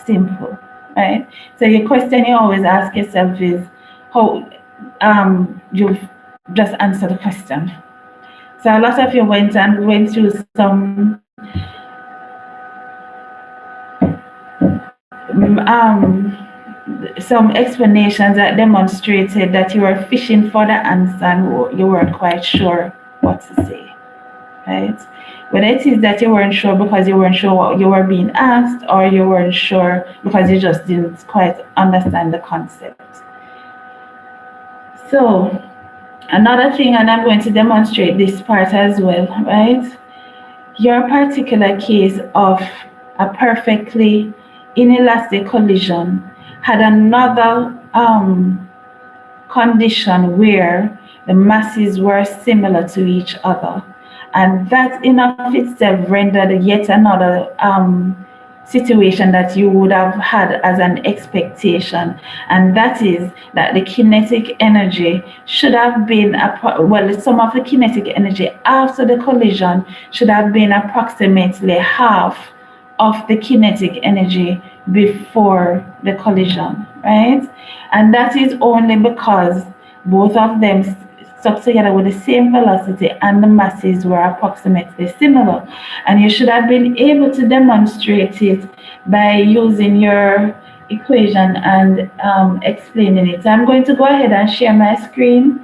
simple, right? So your question you always ask yourself is how you've just answered the question. So a lot of you went through some explanations that demonstrated that you were fishing for the answer and you weren't quite sure what to say, right? Whether it is that you weren't sure because you weren't sure what you were being asked, or you weren't sure because you just didn't quite understand the concept. So another thing, and I'm going to demonstrate this part as well, right? Your particular case of a perfectly inelastic collision had another condition where the masses were similar to each other. And that in of itself rendered yet another situation that you would have had as an expectation, and that is that the kinetic energy should have been the sum of the kinetic energy after the collision should have been approximately half of the kinetic energy before the collision, right? And that is only because both of them stuck together with the same velocity and the masses were approximately similar. And you should have been able to demonstrate it by using your equation and explaining it. I'm going to go ahead and share my screen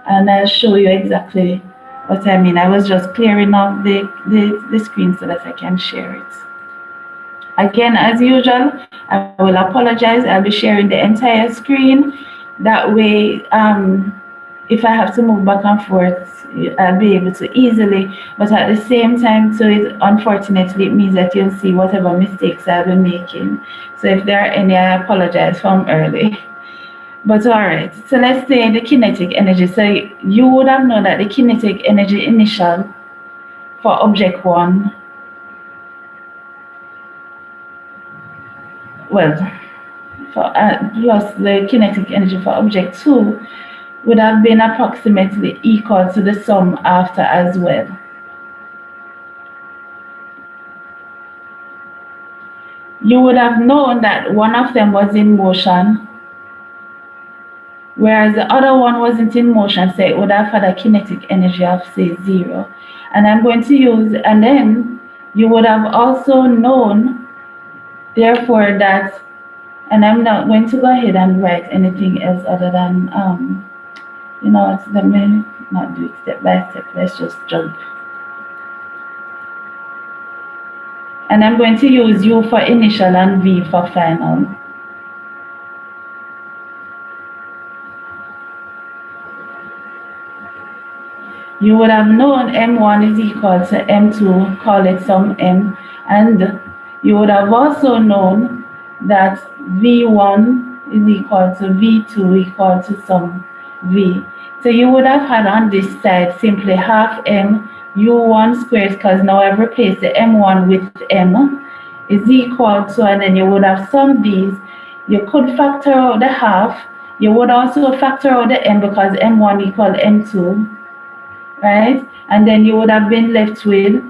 and I'll show you exactly what I mean. I was just clearing off the screen so that I can share it. Again, as usual, I will apologize. I'll be sharing the entire screen. That way, if I have to move back and forth, I'll be able to easily. But at the same time, so unfortunately, it means that you'll see whatever mistakes I'll be making. So if there are any, I apologize from early. But all right, so let's say the kinetic energy. So you would have known that the kinetic energy initial for object 1, plus the kinetic energy for object 2 would have been approximately equal to the sum after as well. You would have known that one of them was in motion, whereas the other one wasn't in motion, so it would have had a kinetic energy of, say, 0. And I'm going to use, and then you would have also known, therefore, that, and I'm not going to go ahead and write anything else other than, let me not do it step by step, let's just jump. And I'm going to use U for initial and V for final. You would have known M1 is equal to M2, call it some M, and you would have also known that V1 is equal to V2 equal to some V. So you would have had on this side simply half M U1 squared, because now I've replaced the M1 with M, is equal to, and then you would have summed these. You could factor out the half. You would also factor out the M because M1 equal M2. Right? And then you would have been left with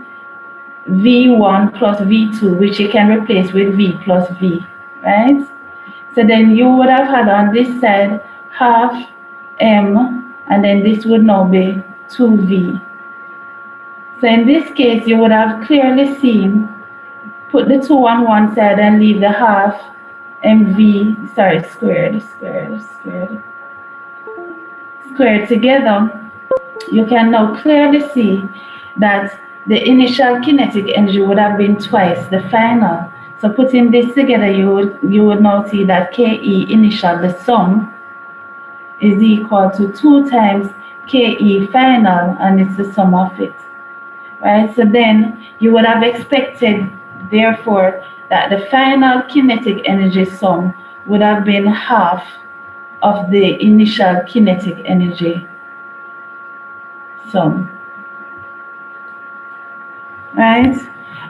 V1 plus V2, which you can replace with V plus V, right? So then you would have had on this side half M, and then this would now be 2V. So in this case, you would have clearly seen, put the 2 on one side and leave the half MV, squared together. You can now clearly see that the initial kinetic energy would have been twice the final. So putting this together, you would now see that KE initial, the sum, is equal to 2 times KE final, and it's the sum of it. Right? So then you would have expected, therefore, that the final kinetic energy sum would have been half of the initial kinetic energy sum, right?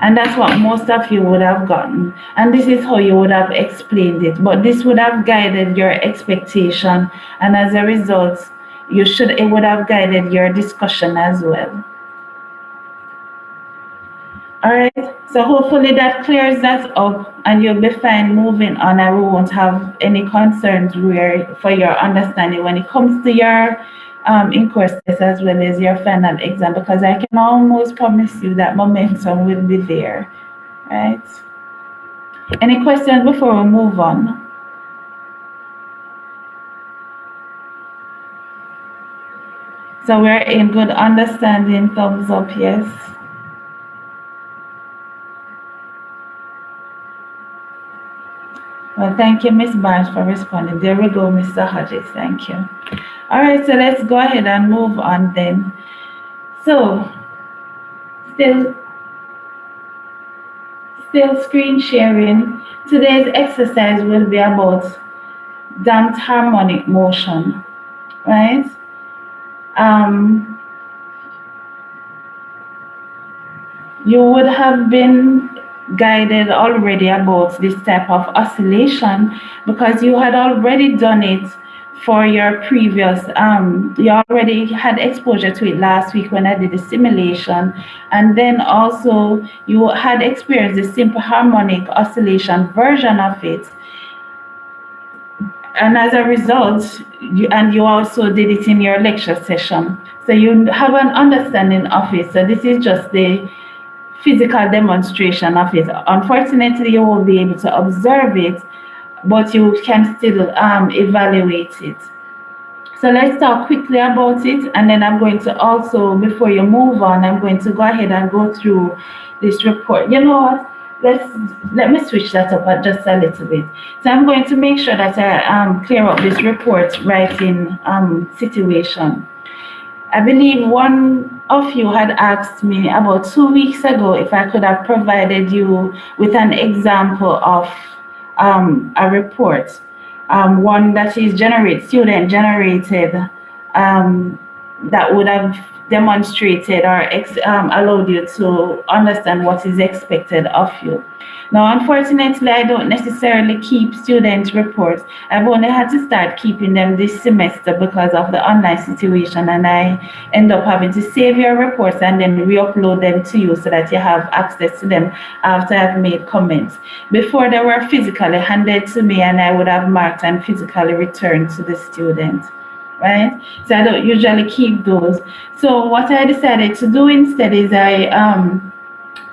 And that's what most of you would have gotten, and this is how you would have explained it. But this would have guided your expectation, and as a result, it would have guided your discussion as well. All right, so hopefully that clears that up and you'll be fine moving on and we won't have any concerns where for your understanding when it comes to your in-course test as well as your final exam, because I can almost promise you that momentum will be there, right? Any questions before we move on? So we're in good understanding, thumbs up, yes. Well, thank you, Miss Barnes, for responding. There we go, Mr. Hodges, thank you. All right, so let's go ahead and move on then. So, still screen sharing. Today's exercise will be about damped harmonic motion, right? You would have been guided already about this type of oscillation because you had already done it for your previous you already had exposure to it last week when I did the simulation, and then also you had experienced the simple harmonic oscillation version of it, and as a result you also did it in your lecture session, so you have an understanding of it. So this is just the physical demonstration of it. Unfortunately, you won't be able to observe it, but you can still evaluate it. So let's talk quickly about it, and then I'm going to also, before you move on, I'm going to go ahead and go through this report. You know what? Let me switch that up just a little bit. So I'm going to make sure that I clear up this report writing situation. I believe one of you had asked me about 2 weeks ago if I could have provided you with an example of a report, one that is student generated, that would have demonstrated or allowed you to understand what is expected of you. Now, unfortunately, I don't necessarily keep student reports. I've only had to start keeping them this semester because of the online situation, and I end up having to save your reports and then re-upload them to you so that you have access to them after I've made comments. Before, they were physically handed to me and I would have marked and physically returned to the student. Right? So I don't usually keep those. So what I decided to do instead is I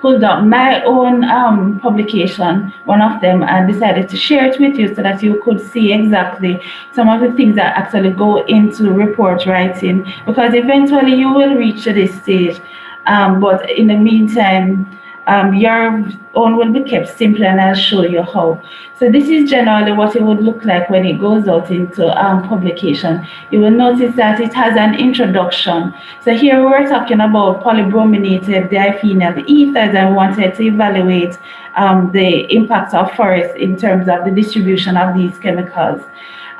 pulled up my own publication, one of them, and decided to share it with you so that you could see exactly some of the things that actually go into report writing, because eventually you will reach to this stage, but in the meantime, your own will be kept simple, and I'll show you how. So this is generally what it would look like when it goes out into publication. You will notice that it has an introduction. So here we're talking about polybrominated diphenyl ethers and wanted to evaluate the impact of forests in terms of the distribution of these chemicals.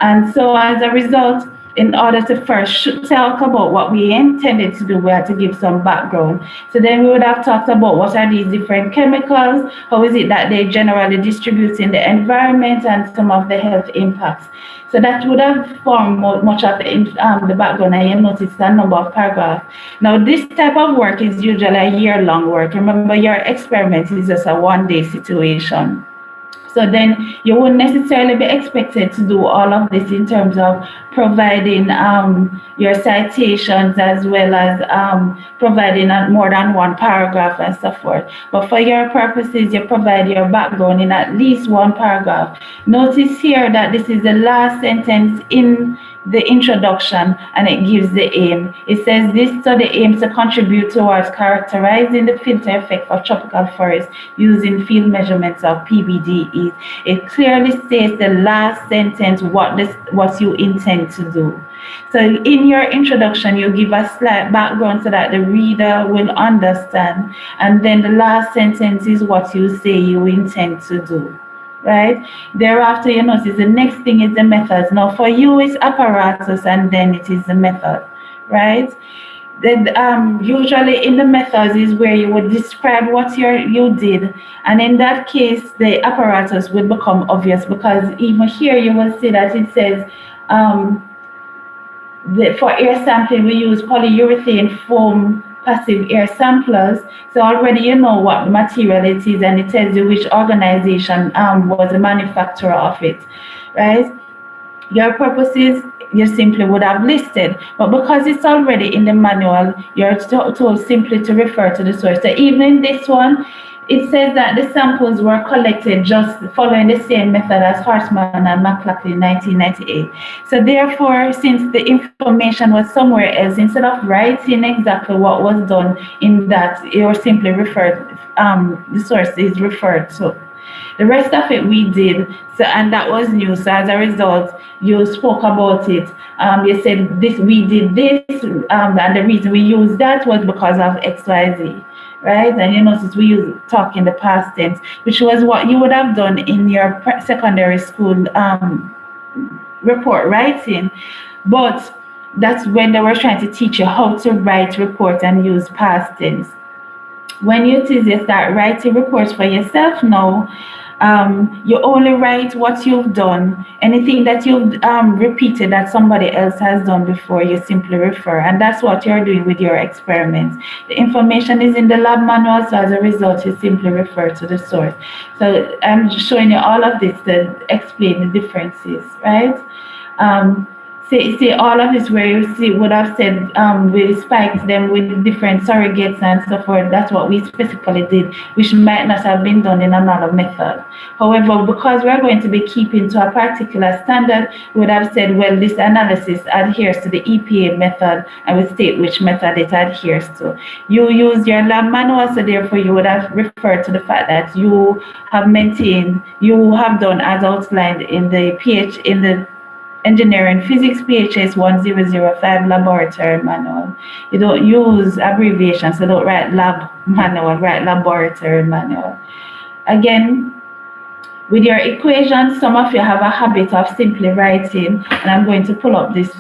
And so as a result, in order to first talk about what we intended to do, we had to give some background. So then we would have talked about what are these different chemicals, how is it that they generally distribute in the environment, and some of the health impacts. So that would have formed much of the background, and you notice a number of paragraphs. Now, this type of work is usually a year-long work. Remember, your experiment is just a one-day situation. So then you wouldn't necessarily be expected to do all of this in terms of providing your citations as well as providing more than one paragraph and so forth. But for your purposes, you provide your background in at least one paragraph. Notice here that this is the last sentence in the introduction, and it gives the aim. It says this study aims to contribute towards characterizing the filter effect for tropical forests using field measurements of PBDEs. It clearly states the last sentence what you intend to do. So in your introduction, you give a slight background so that the reader will understand, and then the last sentence is what you say you intend to do. Right? Thereafter, you notice the next thing is the methods. Now, for you, it's apparatus, and then it is the method, right? Then usually in the methods is where you would describe what you did, and in that case, the apparatus would become obvious, because even here you will see that it says for air sampling we use polyurethane foam passive air samplers. So already you know what material it is, and it tells you which organization was the manufacturer of it, right? Your purposes you simply would have listed, but because it's already in the manual, you're told simply to refer to the source. So even in this one, it says that the samples were collected just following the same method as Horstman and McLaughlin in 1998. So therefore, since the information was somewhere else, instead of writing exactly what was done in that, you're simply referred, the source is referred to. The rest of it we did, so and that was new. So as a result, you spoke about it. You said this, we did this, and the reason we used that was because of X, Y, Z, right? And you notice we use talk in the past tense, which was what you would have done in your secondary school report writing, but that's when they were trying to teach you how to write report and use past tense. When you start writing reports for yourself now, you only write what you've done. Anything that you've repeated that somebody else has done before, you simply refer. And that's what you're doing with your experiments. The information is in the lab manual, so as a result, you simply refer to the source. So I'm just showing you all of this to explain the differences, right? See all of this where you see would have said we spiked them with different surrogates and so forth. That's what we specifically did, which might not have been done in another method. However, because we're going to be keeping to a particular standard, we would have said, well, this analysis adheres to the EPA method, and we state which method it adheres to. You use your lab manual, so therefore you would have referred to the fact that you have maintained, you have done as outlined in the Engineering Physics PHS 1005 laboratory manual. You don't use abbreviations, so don't write lab manual, write laboratory manual. Again, with your equations, some of you have a habit of simply writing, and I'm going to pull up this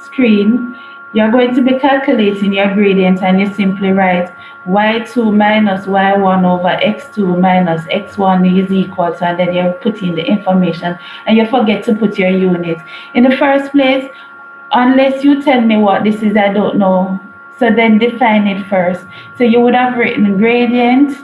screen. You're going to be calculating your gradient, and you simply write y2 minus y1 over x2 minus x1 is equal to, and then you're putting the information, and you forget to put your unit. In the first place, unless you tell me what this is, I don't know. So then define it first. So you would have written gradient,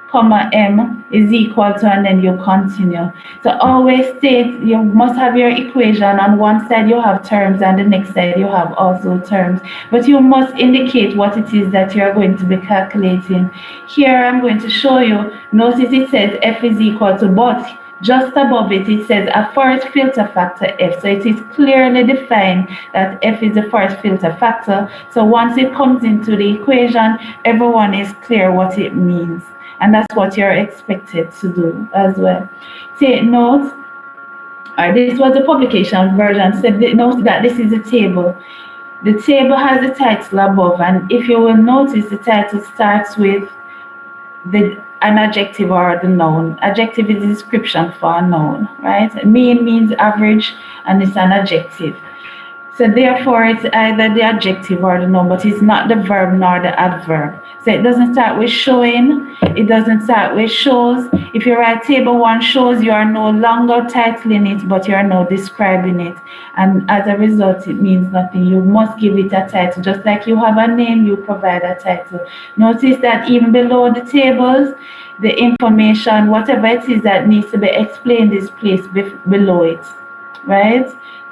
comma m is equal to, and then you continue. So always state, you must have your equation. On one side you have terms, and the next side you have also terms. But you must indicate what it is that you're going to be calculating. Here I'm going to show you. Notice it says f is equal to, but just above it, it says a force filter factor f. So it is clearly defined that f is the force filter factor. So once it comes into the equation, everyone is clear what it means. And that's what you're expected to do as well. Take note, or this was the publication version, so note that this is a table. The table has the title above, and if you will notice, the title starts with an adjective or the noun. Adjective is a description for a noun, right? Mean means average, and it's an adjective. So therefore, it's either the adjective or the noun, but it's not the verb nor the adverb. So it doesn't start with showing, it doesn't start with shows. If you write table 1 shows, you are no longer titling it, but you are now describing it. And as a result, it means nothing. You must give it a title. Just like you have a name, you provide a title. Notice that even below the tables, the information, whatever it is that needs to be explained is placed below it, right?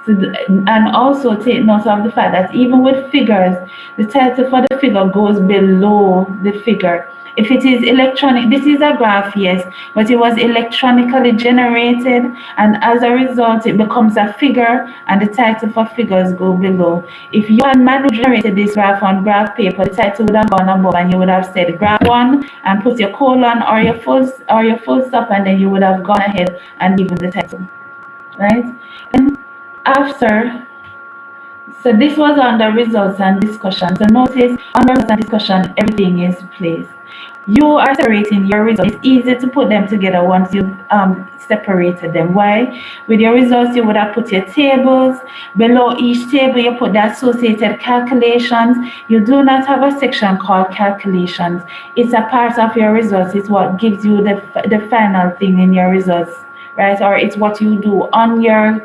And also take note of the fact that even with figures, the title for the figure goes below the figure. If it is electronic, this is a graph, yes, but it was electronically generated, and as a result, it becomes a figure, and the title for figures go below. If you had manually generated this graph on graph paper, the title would have gone above, and you would have said graph 1 and put your colon or your full stop, and then you would have gone ahead and given the title, right? And after, so this was under results and discussion. So notice under results and discussion, everything is placed. You are separating your results. It's easy to put them together once you've separated them. Why? With your results, you would have put your tables. Below each table, you put the associated calculations. You do not have a section called calculations. It's a part of your results. It's what gives you the final thing in your results right? Or it's what you do on your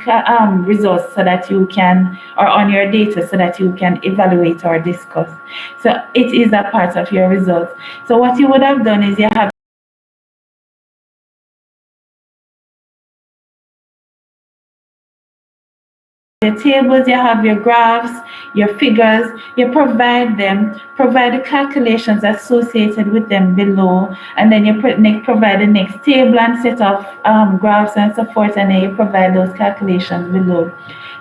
results so that you can, or on your data so that you can evaluate or discuss. So it is a part of your results. So what you would have done is you have your tables, you have your graphs, your figures, you provide them, provide the calculations associated with them below, and then you provide the next table and set of graphs and so forth, and then you provide those calculations below.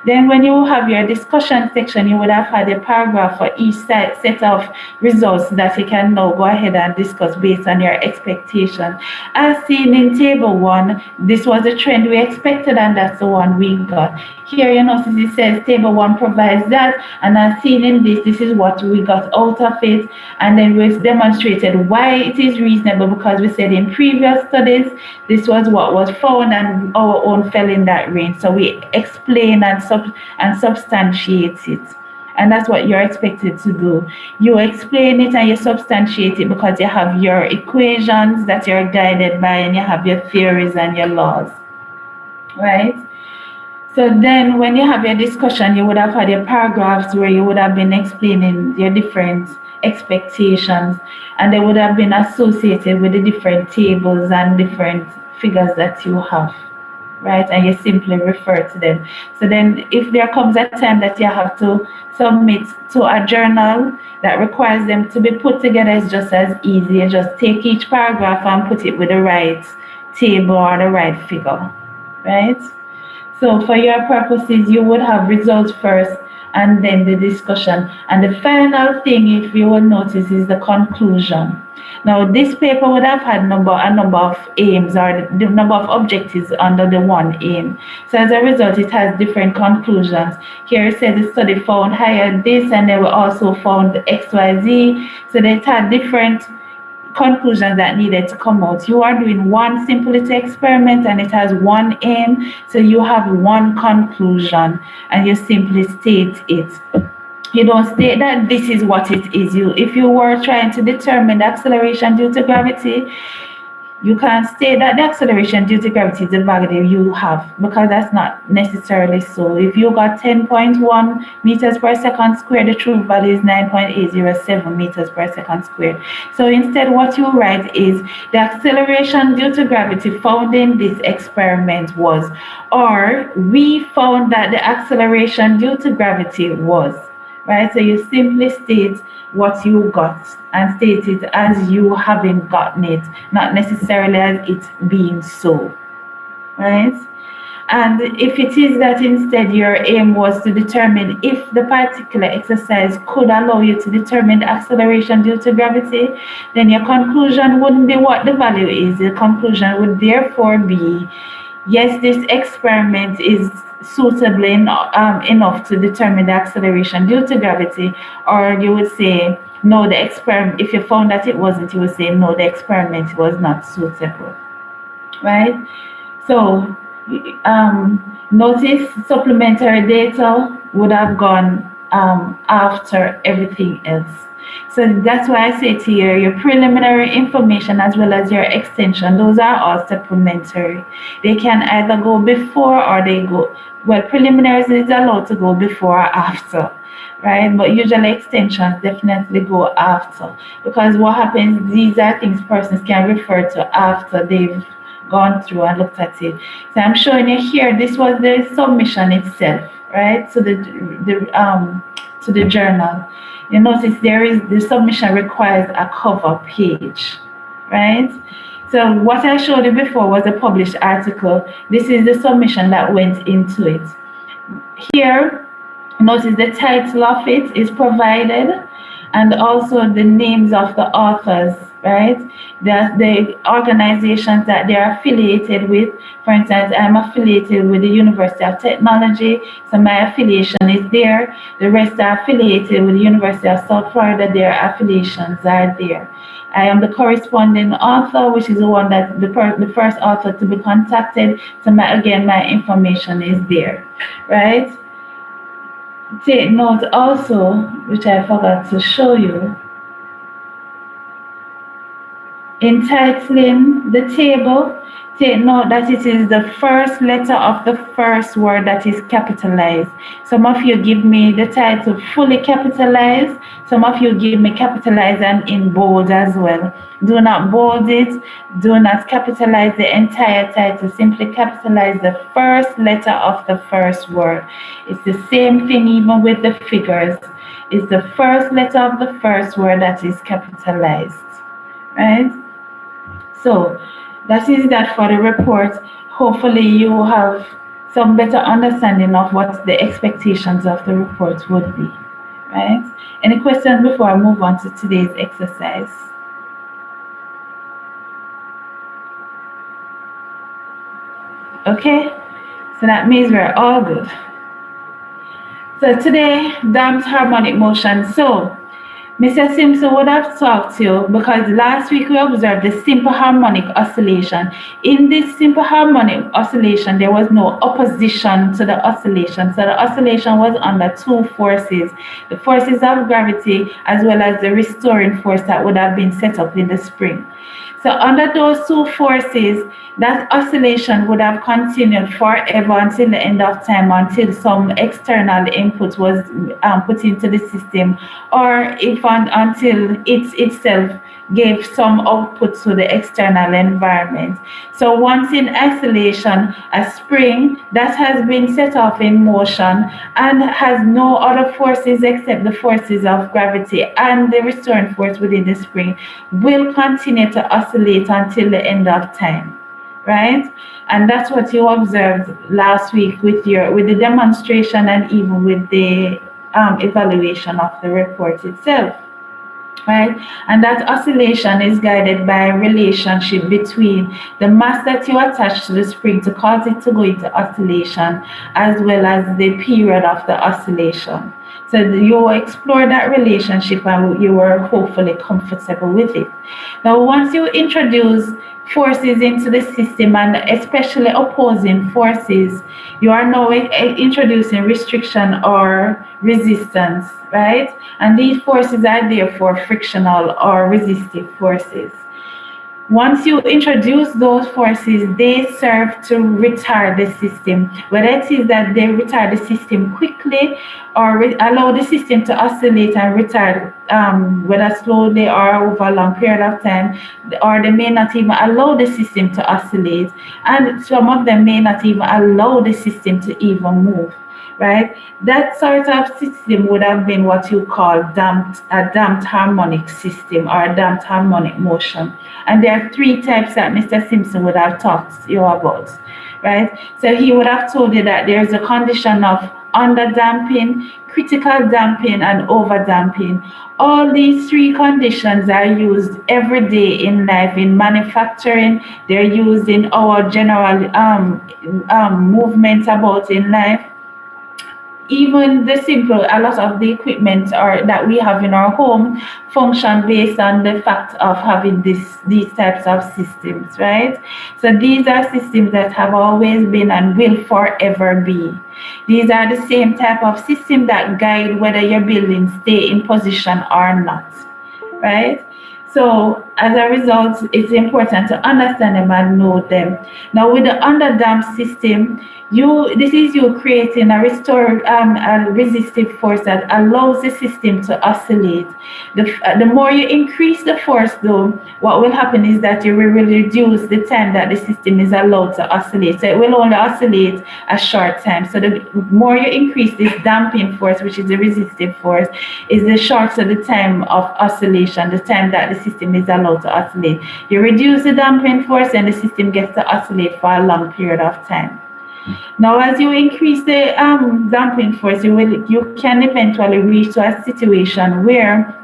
Then when you have your discussion section, you would have had a paragraph for each set of results that you can now go ahead and discuss based on your expectation. As seen in table 1, this was a trend we expected, and that's the one we got. Here you notice it says table 1 provides that, and as seen in this is what we got out of it, and then we've demonstrated why it is reasonable, because we said in previous studies this was what was found and our own fell in that range. So we explain and substantiate it. And that's what you're expected to do. You explain it and you substantiate it because you have your equations that you're guided by, and you have your theories and your laws, right? So then when you have your discussion, you would have had your paragraphs where you would have been explaining your different expectations, and they would have been associated with the different tables and different figures that you have, right? And you simply refer to them. So then if there comes a time that you have to submit to a journal that requires them to be put together, it's just as easy. You just take each paragraph and put it with the right table or the right figure, right? So for your purposes, you would have results first and then the discussion. And the final thing, if you will notice, is the conclusion. Now, this paper would have had a number of aims, or the number of objectives under the one aim. So as a result, it has different conclusions. Here it says the study found higher this, and they were also found XYZ. So they had different conclusions that needed to come out. You are doing one simple little experiment and it has one aim, so you have one conclusion and you simply state it. You don't state that this is what it is. If you were trying to determine the acceleration due to gravity, you can't state that the acceleration due to gravity is the value you have, because that's not necessarily so. If you got 10.1 meters per second squared, the true value is 9.807 meters per second squared. So instead, what you write is the acceleration due to gravity found in this experiment was, or we found that the acceleration due to gravity was, right? So you simply state what you got and state it as you having gotten it, not necessarily as it being so, right? And if it is that instead your aim was to determine if the particular exercise could allow you to determine the acceleration due to gravity, then your conclusion wouldn't be what the value is. The conclusion would therefore be, yes, this experiment is suitable enough to determine the acceleration due to gravity, or you would say, no, the experiment, if you found that it wasn't, you would say, no, the experiment was not suitable, right? So notice supplementary data would have gone after everything else. So that's why I say to you, your preliminary information as well as your extension, those are all supplementary. They can either go before or they go, well, preliminaries is allowed to go before or after, right? But usually extensions definitely go after, because what happens, these are things persons can refer to after they've gone through and looked at it. So I'm showing you here, this was the submission itself, right? So to the journal. You notice the submission requires a cover page, right? So what I showed you before was a published article. This is the submission that went into it. Here, notice the title of it is provided, and also the names of the authors, right? The organizations that they are affiliated with. For instance, I'm affiliated with the University of Technology, so my affiliation is there. The rest are affiliated with the University of South Florida, their affiliations are there. I am the corresponding author, which is the one that the first author to be contacted. So again, my information is there, right? Take note also, which I forgot to show you, Entitling the table, take note that it is the first letter of the first word that is capitalized. Some of you give me the title fully capitalized. Some of you give me capitalized and in bold as well. Do not bold it. Do not capitalize the entire title. Simply capitalize the first letter of the first word. It's the same thing even with the figures. It's the first letter of the first word that is capitalized, right? So that is that for the report. Hopefully you have some better understanding of what the expectations of the report would be, right? Any questions before I move on to today's exercise? Okay, so that means we're all good. So today, damped harmonic motion. So Mr. Simpson would have talked to you because last week we observed the simple harmonic oscillation. In this simple harmonic oscillation, there was no opposition to the oscillation. So the oscillation was under two forces, the forces of gravity as well as the restoring force that would have been set up in the spring. So under those two forces, that oscillation would have continued forever until the end of time, until some external input was put into the system, or if until it itself gave some output to the external environment. So once in oscillation, a spring that has been set off in motion and has no other forces except the forces of gravity and the restoring force within the spring will continue to oscillate until the end of time, right? And that's what you observed last week with the demonstration and even with the evaluation of the report itself, right? And that oscillation is guided by a relationship between the mass that you attach to the spring to cause it to go into oscillation, as well as the period of the oscillation. So you explore that relationship and you were hopefully comfortable with it. Now, once you introduce forces into the system, and especially opposing forces, you are now introducing restriction or resistance, right? And these forces are therefore frictional or resistive forces. Once you introduce those forces, they serve to retard the system, whether it is that they retard the system quickly or allow the system to oscillate and retard, whether slowly or over a long period of time, or they may not even allow the system to oscillate, and some of them may not even allow the system to even move, right? That sort of system would have been what you call a damped harmonic system or a damped harmonic motion. And there are three types that Mr. Simpson would have talked to you about, right? So he would have told you that there's a condition of under damping, critical damping, and over damping. All these three conditions are used every day in life, in manufacturing. They're used in our general movements about in life. Even the simple, a lot of the equipment that we have in our home function based on the fact of having these types of systems, right? So these are systems that have always been and will forever be. These are the same type of system that guide whether your buildings stay in position or not, right? So as a result, it's important to understand them and know them. Now with the underdamped system, this is you creating a resistive force that allows the system to oscillate. The more you increase the force though, what will happen is that you will reduce the time that the system is allowed to oscillate. So it will only oscillate a short time. So the more you increase this damping force, which is the resistive force, is the shorter the time of oscillation, the time that the system is allowed to oscillate. You reduce the damping force and the system gets to oscillate for a long period of time. Now, as you increase the damping force, you can eventually reach to a situation where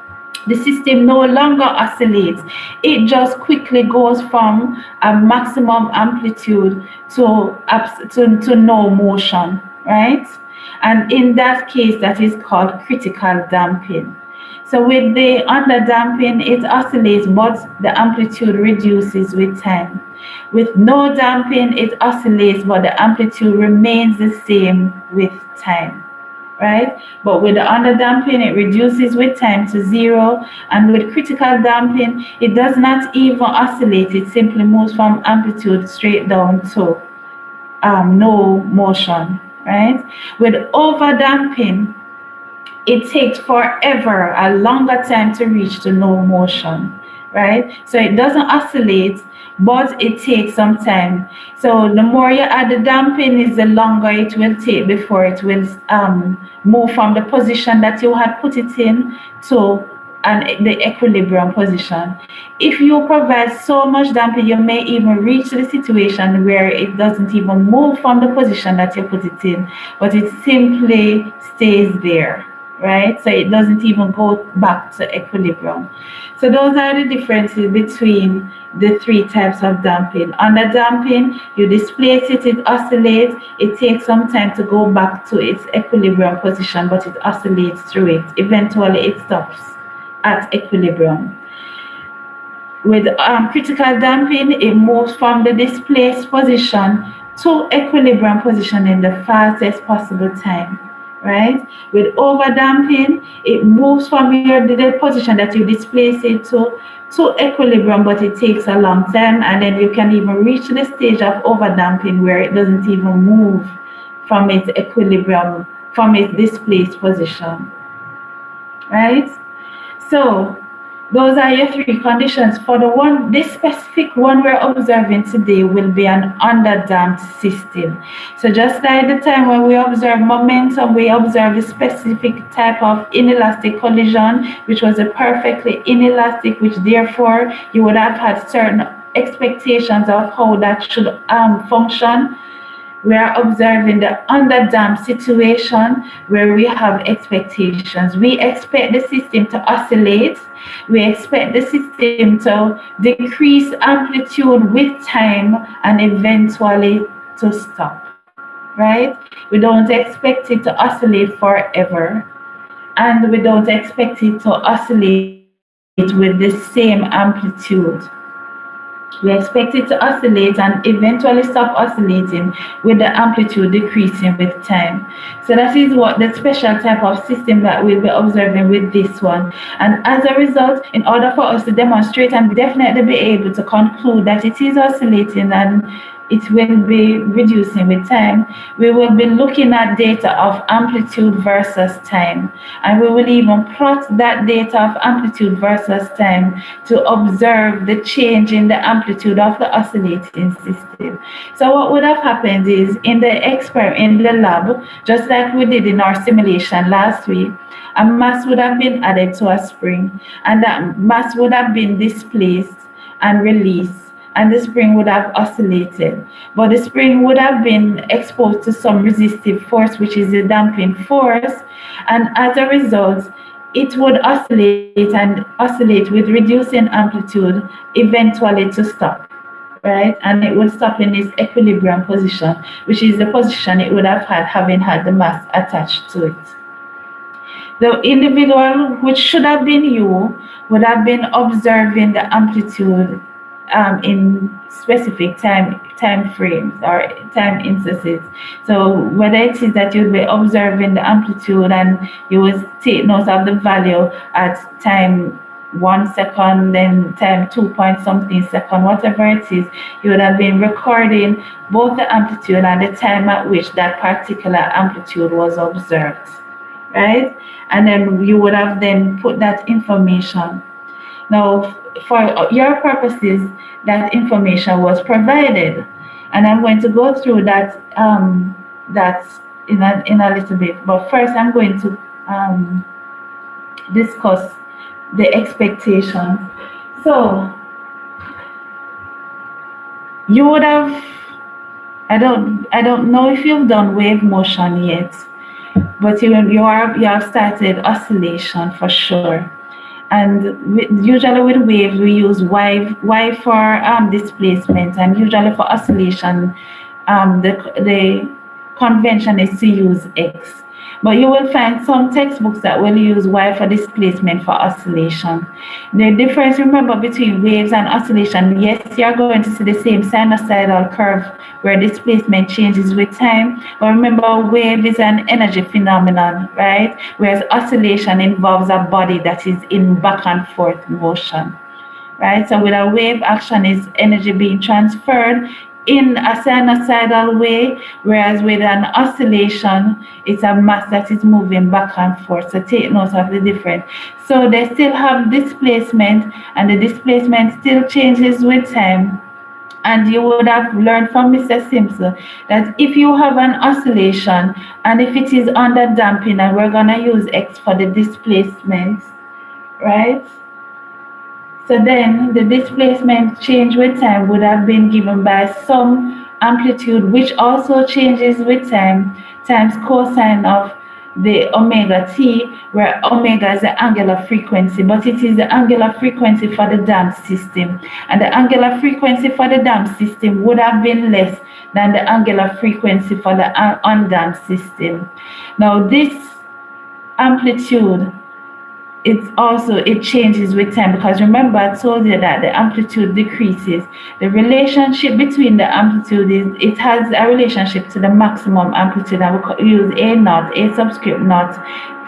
the system no longer oscillates. It just quickly goes from a maximum amplitude to no motion, right? And in that case, that is called critical damping. So with the under damping, it oscillates, but the amplitude reduces with time. With no damping, it oscillates, but the amplitude remains the same with time, right? But with the underdamping, it reduces with time to 0. And with critical damping, it does not even oscillate. It simply moves from amplitude straight down to no motion, right? With overdamping, it takes forever, a longer time to reach to no motion, right? So it doesn't oscillate, but it takes some time. So the more you add the damping is the longer it will take before it will move from the position that you had put it in to the equilibrium position. If you provide so much damping, you may even reach the situation where it doesn't even move from the position that you put it in, but it simply stays there, right? So it doesn't even go back to equilibrium. So those are the differences between the three types of damping. Under damping, you displace it, it oscillates, it takes some time to go back to its equilibrium position, but it oscillates through it. Eventually, it stops at equilibrium. With critical damping, it moves from the displaced position to equilibrium position in the fastest possible time, right? With overdamping, it moves from the position that you displace it to equilibrium, but it takes a long time, and then you can even reach the stage of overdamping where it doesn't even move from its equilibrium, from its displaced position, right? So those are your three conditions. For this specific one we're observing today will be an underdamped system. So just like the time when we observe momentum, we observe a specific type of inelastic collision, which was a perfectly inelastic, which therefore you would have had certain expectations of how that should function. We are observing the underdamped situation where we have expectations. We expect the system to oscillate. We expect the system to decrease amplitude with time and eventually to stop, right? We don't expect it to oscillate forever, and we don't expect it to oscillate with the same amplitude. We expect it to oscillate and eventually stop oscillating with the amplitude decreasing with time. So that is what the special type of system that we'll be observing with this one. And as a result, in order for us to demonstrate and definitely be able to conclude that it is oscillating and it will be reducing with time, we will be looking at data of amplitude versus time. And we will even plot that data of amplitude versus time to observe the change in the amplitude of the oscillating system. So what would have happened is in the lab, just like we did in our simulation last week, a mass would have been added to a spring, and that mass would have been displaced and released, and the spring would have oscillated. But the spring would have been exposed to some resistive force, which is the damping force, and as a result, it would oscillate with reducing amplitude, eventually to stop, right? And it would stop in its equilibrium position, which is the position it would have had having had the mass attached to it. The individual, which should have been you, would have been observing the amplitude in specific time frames or time instances. So whether it is that you'll be observing the amplitude and you will take note of the value at time 1 second, then time 2 point something second, whatever it is, you would have been recording both the amplitude and the time at which that particular amplitude was observed, right? And then you would have then put that information. Now, for your purposes, that information was provided, and I'm going to go through that in a little bit. But first, I'm going to discuss the expectations. So, you would have. I don't know if you've done wave motion yet, but you have started oscillation for sure. And usually with waves, we use Y for displacement, and usually for oscillation, the convention is to use X. But you will find some textbooks that will use Y for displacement for oscillation. The difference, remember, between waves and oscillation, yes, you're going to see the same sinusoidal curve where displacement changes with time. But remember, wave is an energy phenomenon, right? Whereas oscillation involves a body that is in back and forth motion, right? So with a wave action is energy being transferred in a sinusoidal way, whereas with an oscillation, it's a mass that is moving back and forth. So take note of the difference. So they still have displacement, and the displacement still changes with time. And you would have learned from Mr. Simpson that if you have an oscillation and if it is under damping, and we're going to use X for the displacement, right? So then the displacement change with time would have been given by some amplitude, which also changes with time, times cosine of the omega t, where omega is the angular frequency, but it is the angular frequency for the damped system. And the angular frequency for the damped system would have been less than the angular frequency for the undamped system. Now this amplitude, it changes with time, because remember I told you that the amplitude decreases. The relationship between the amplitude it has a relationship to the maximum amplitude, and we use A naught, A subscript naught,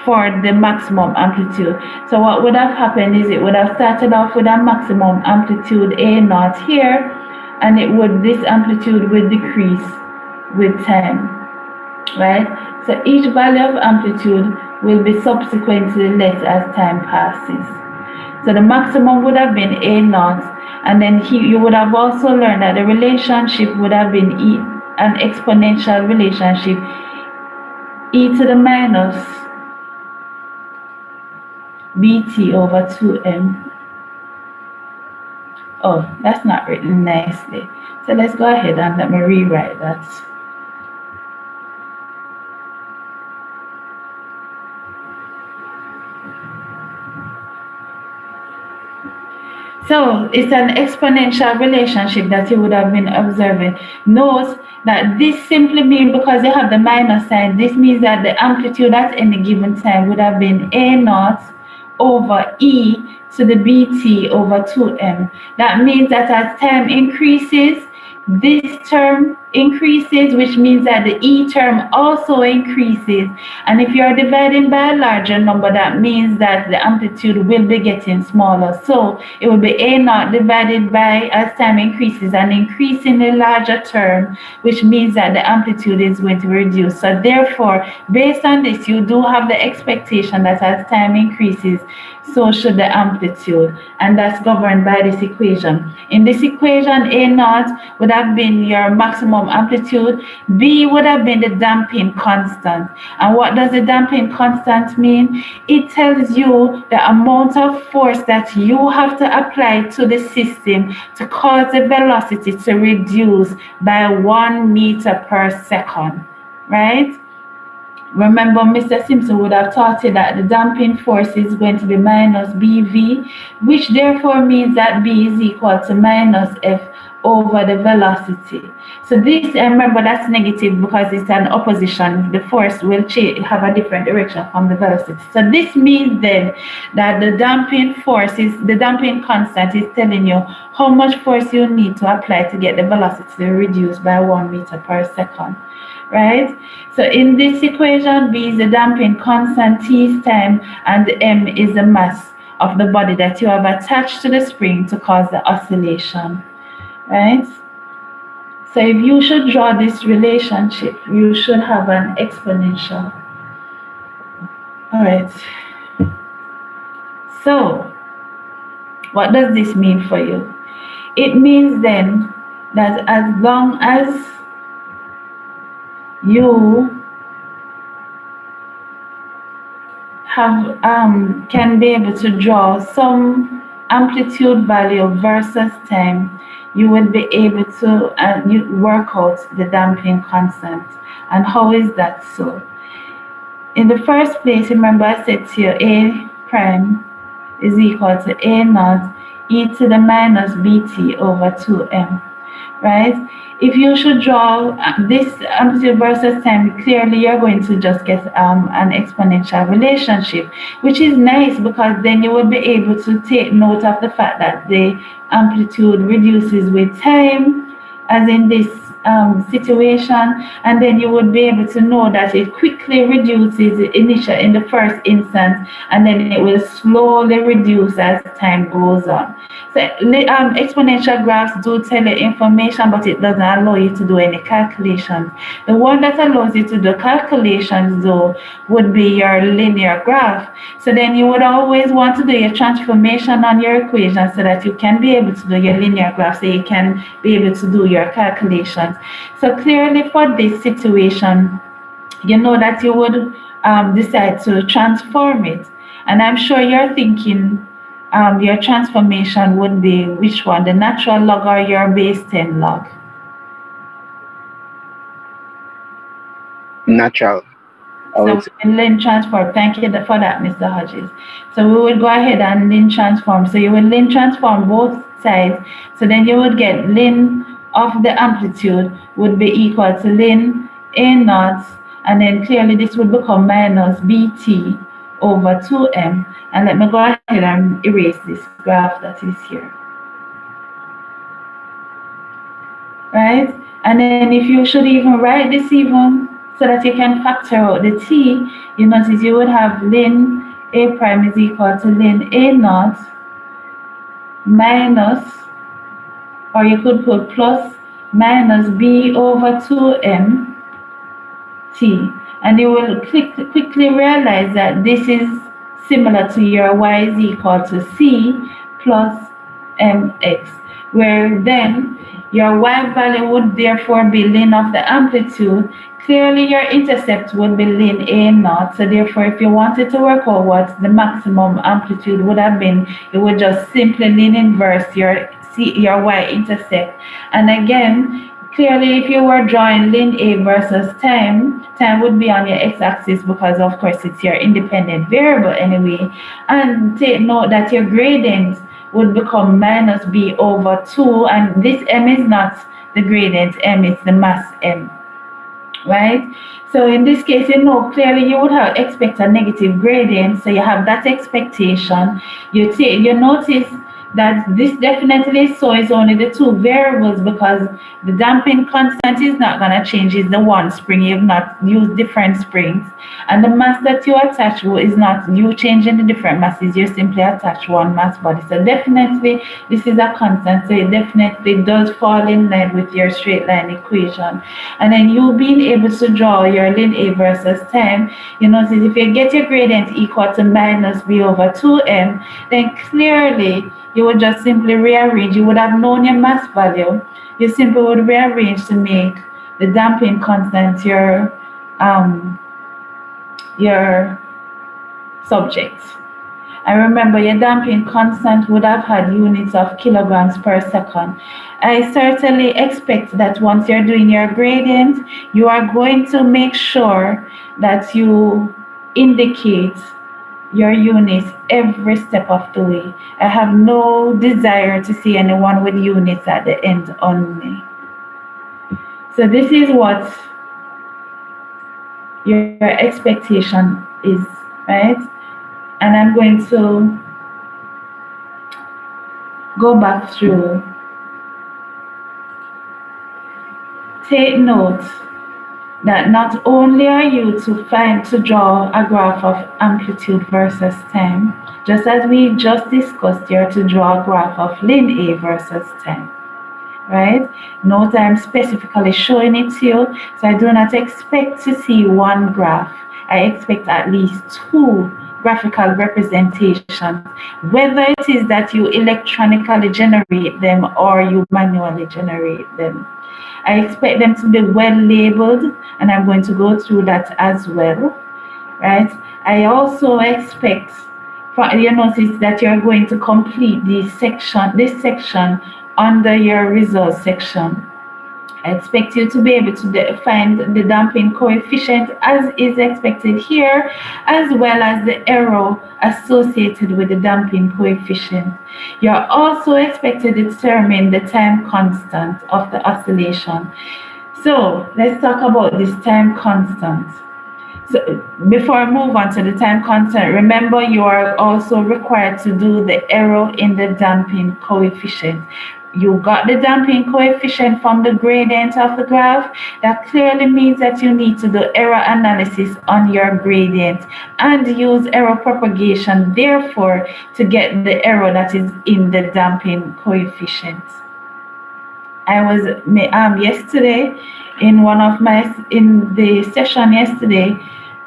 for the maximum amplitude. So what would have happened is it would have started off with a maximum amplitude A naught here, and this amplitude would decrease with time, right? So each value of amplitude will be subsequently less as time passes. So the maximum would have been A naught, and then you would have also learned that the relationship would have been an exponential relationship, e to the minus bt over 2m. Oh, that's not written nicely. So let's go ahead and let me rewrite that. So it's an exponential relationship that you would have been observing. Note that this simply means, because you have the minus sign, this means that the amplitude at any given time would have been A naught over E to the BT over 2M. That means that as time increases, this term increases, which means that the E term also increases. And if you're dividing by a larger number, that means that the amplitude will be getting smaller. So it will be A naught divided by, as time increases, an increasingly larger term, which means that the amplitude is going to reduce. So therefore, based on this, you do have the expectation that as time increases, so should the amplitude, and that's governed by this equation. In this equation, A naught would have been your maximum amplitude, B would have been the damping constant. And what does the damping constant mean? It tells you the amount of force that you have to apply to the system to cause the velocity to reduce by 1 meter per second, right? Remember, Mr. Simpson would have taught you that the damping force is going to be minus BV, which therefore means that B is equal to minus F over the velocity. So this, remember, that's negative because it's an opposition. The force will have a different direction from the velocity. So this means then that the damping constant is telling you how much force you need to apply to get the velocity reduced by 1 meter per second. Right? So in this equation, B is the damping constant, T is time, and M is the mass of the body that you have attached to the spring to cause the oscillation. Right? So if you should draw this relationship, you should have an exponential. All right. So what does this mean for you? It means then that as long as you have can be able to draw some amplitude value versus time, you will be able to work out the damping constant. And how is that so? In the first place, remember I said to you A prime is equal to A naught e to the minus bt over 2m. right? If you should draw this amplitude versus time, clearly you're going to just get an exponential relationship, which is nice because then you will be able to take note of the fact that the amplitude reduces with time, as in this situation, and then you would be able to know that it quickly reduces initial in the first instance, and then it will slowly reduce as time goes on. So exponential graphs do tell you information, but it doesn't allow you to do any calculations. The one that allows you to do calculations, though, would be your linear graph. So then you would always want to do your transformation on your equation so that you can be able to do your linear graph, so you can be able to do your calculations. So clearly for this situation, you know that you would decide to transform it. And I'm sure you're thinking your transformation would be which one, the natural log or your base 10 log? Natural, I So would we say. will lin transform. Thank you for that, Mr. Hodges. So we will go ahead and lin transform. So you will lin transform both sides. So then you would get lin of the amplitude would be equal to lin A naught, and then clearly this would become minus BT over 2M. And let me go ahead and erase this graph that is here. Right? And then if you should even write this even so that you can factor out the t, you notice you would have ln a prime is equal to ln a naught minus, or you could put plus minus b over 2m t. And you will quickly realize that this is similar to your y is equal to c plus mx, where then your y value would therefore be ln of the amplitude. Clearly your intercept would be ln a naught, so therefore if you wanted to work out what the maximum amplitude would have been, you would just simply ln inverse your y-intercept. And again, clearly if you were drawing ln A versus time, time would be on your x-axis because of course it's your independent variable anyway. And take note that your gradient would become minus b over 2, and this m is not the gradient m, is the mass m, right? So in this case, you know, clearly you would have expect a negative gradient, so you have that expectation. You notice that this definitely so is only the two variables because the damping constant is not going to change, is the one spring. You've not used different springs, and the mass that you attach is not you changing the different masses, you simply attach one mass body. So definitely this is a constant, so it definitely does fall in line with your straight line equation. And then you being able to draw your ln A versus time, you notice if you get your gradient equal to minus b over 2m, then clearly you would just simply rearrange. You would have known your mass value. You simply would rearrange to make the damping constant your subject. And remember, your damping constant would have had units of kilograms per second. I certainly expect that once you're doing your gradient, you are going to make sure that you indicate your units every step of the way. I have no desire to see anyone with units at the end only. So this is what your expectation is, right? And I'm going to go back through. Take note that not only are you to draw a graph of amplitude versus time, just as we just discussed, you're to draw a graph of ln A versus time, right? Note I'm specifically showing it to you, so I do not expect to see one graph. I expect at least two graphical representations, whether it is that you electronically generate them or you manually generate them. I expect them to be well labeled, and I'm going to go through that as well, right? I also expect, you notice that you're going to complete this section under your results section. I expect you to be able to find the damping coefficient as is expected here, as well as the error associated with the damping coefficient. You're also expected to determine the time constant of the oscillation. So let's talk about this time constant. So before I move on to the time constant, remember you are also required to do the error in the damping coefficient. You got the damping coefficient from the gradient of the graph. That clearly means that you need to do error analysis on your gradient and use error propagation, therefore, to get the error that is in the damping coefficient. I was yesterday in the session yesterday.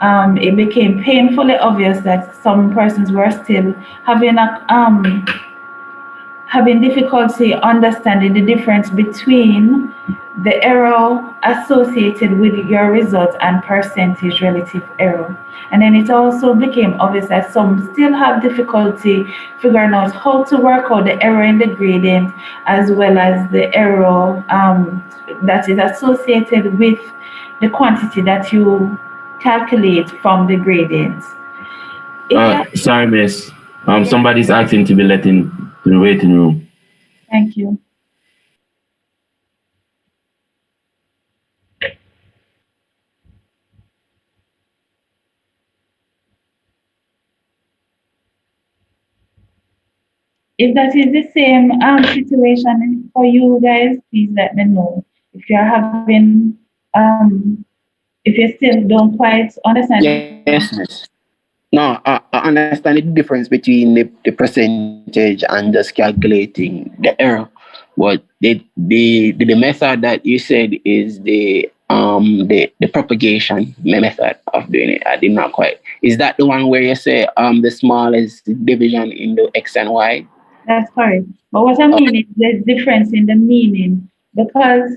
It became painfully obvious that some persons were still having having difficulty understanding the difference between the error associated with your result and percentage relative error. And then it also became obvious that some still have difficulty figuring out how to work out the error in the gradient as well as the error that is associated with the quantity that you calculate from the gradient. Sorry, miss. Somebody's asking to be let in the waiting room. Thank you. If that is the same situation for you guys, please let me know. If you're having, if you still don't quite understand. Yes, miss. No, I understand the difference between the percentage and just calculating the error. But the method that you said is the propagation method of doing it. I did not quite. Is that the one where you say the smallest division in the x and y? That's correct. But what I mean is there's difference in the meaning because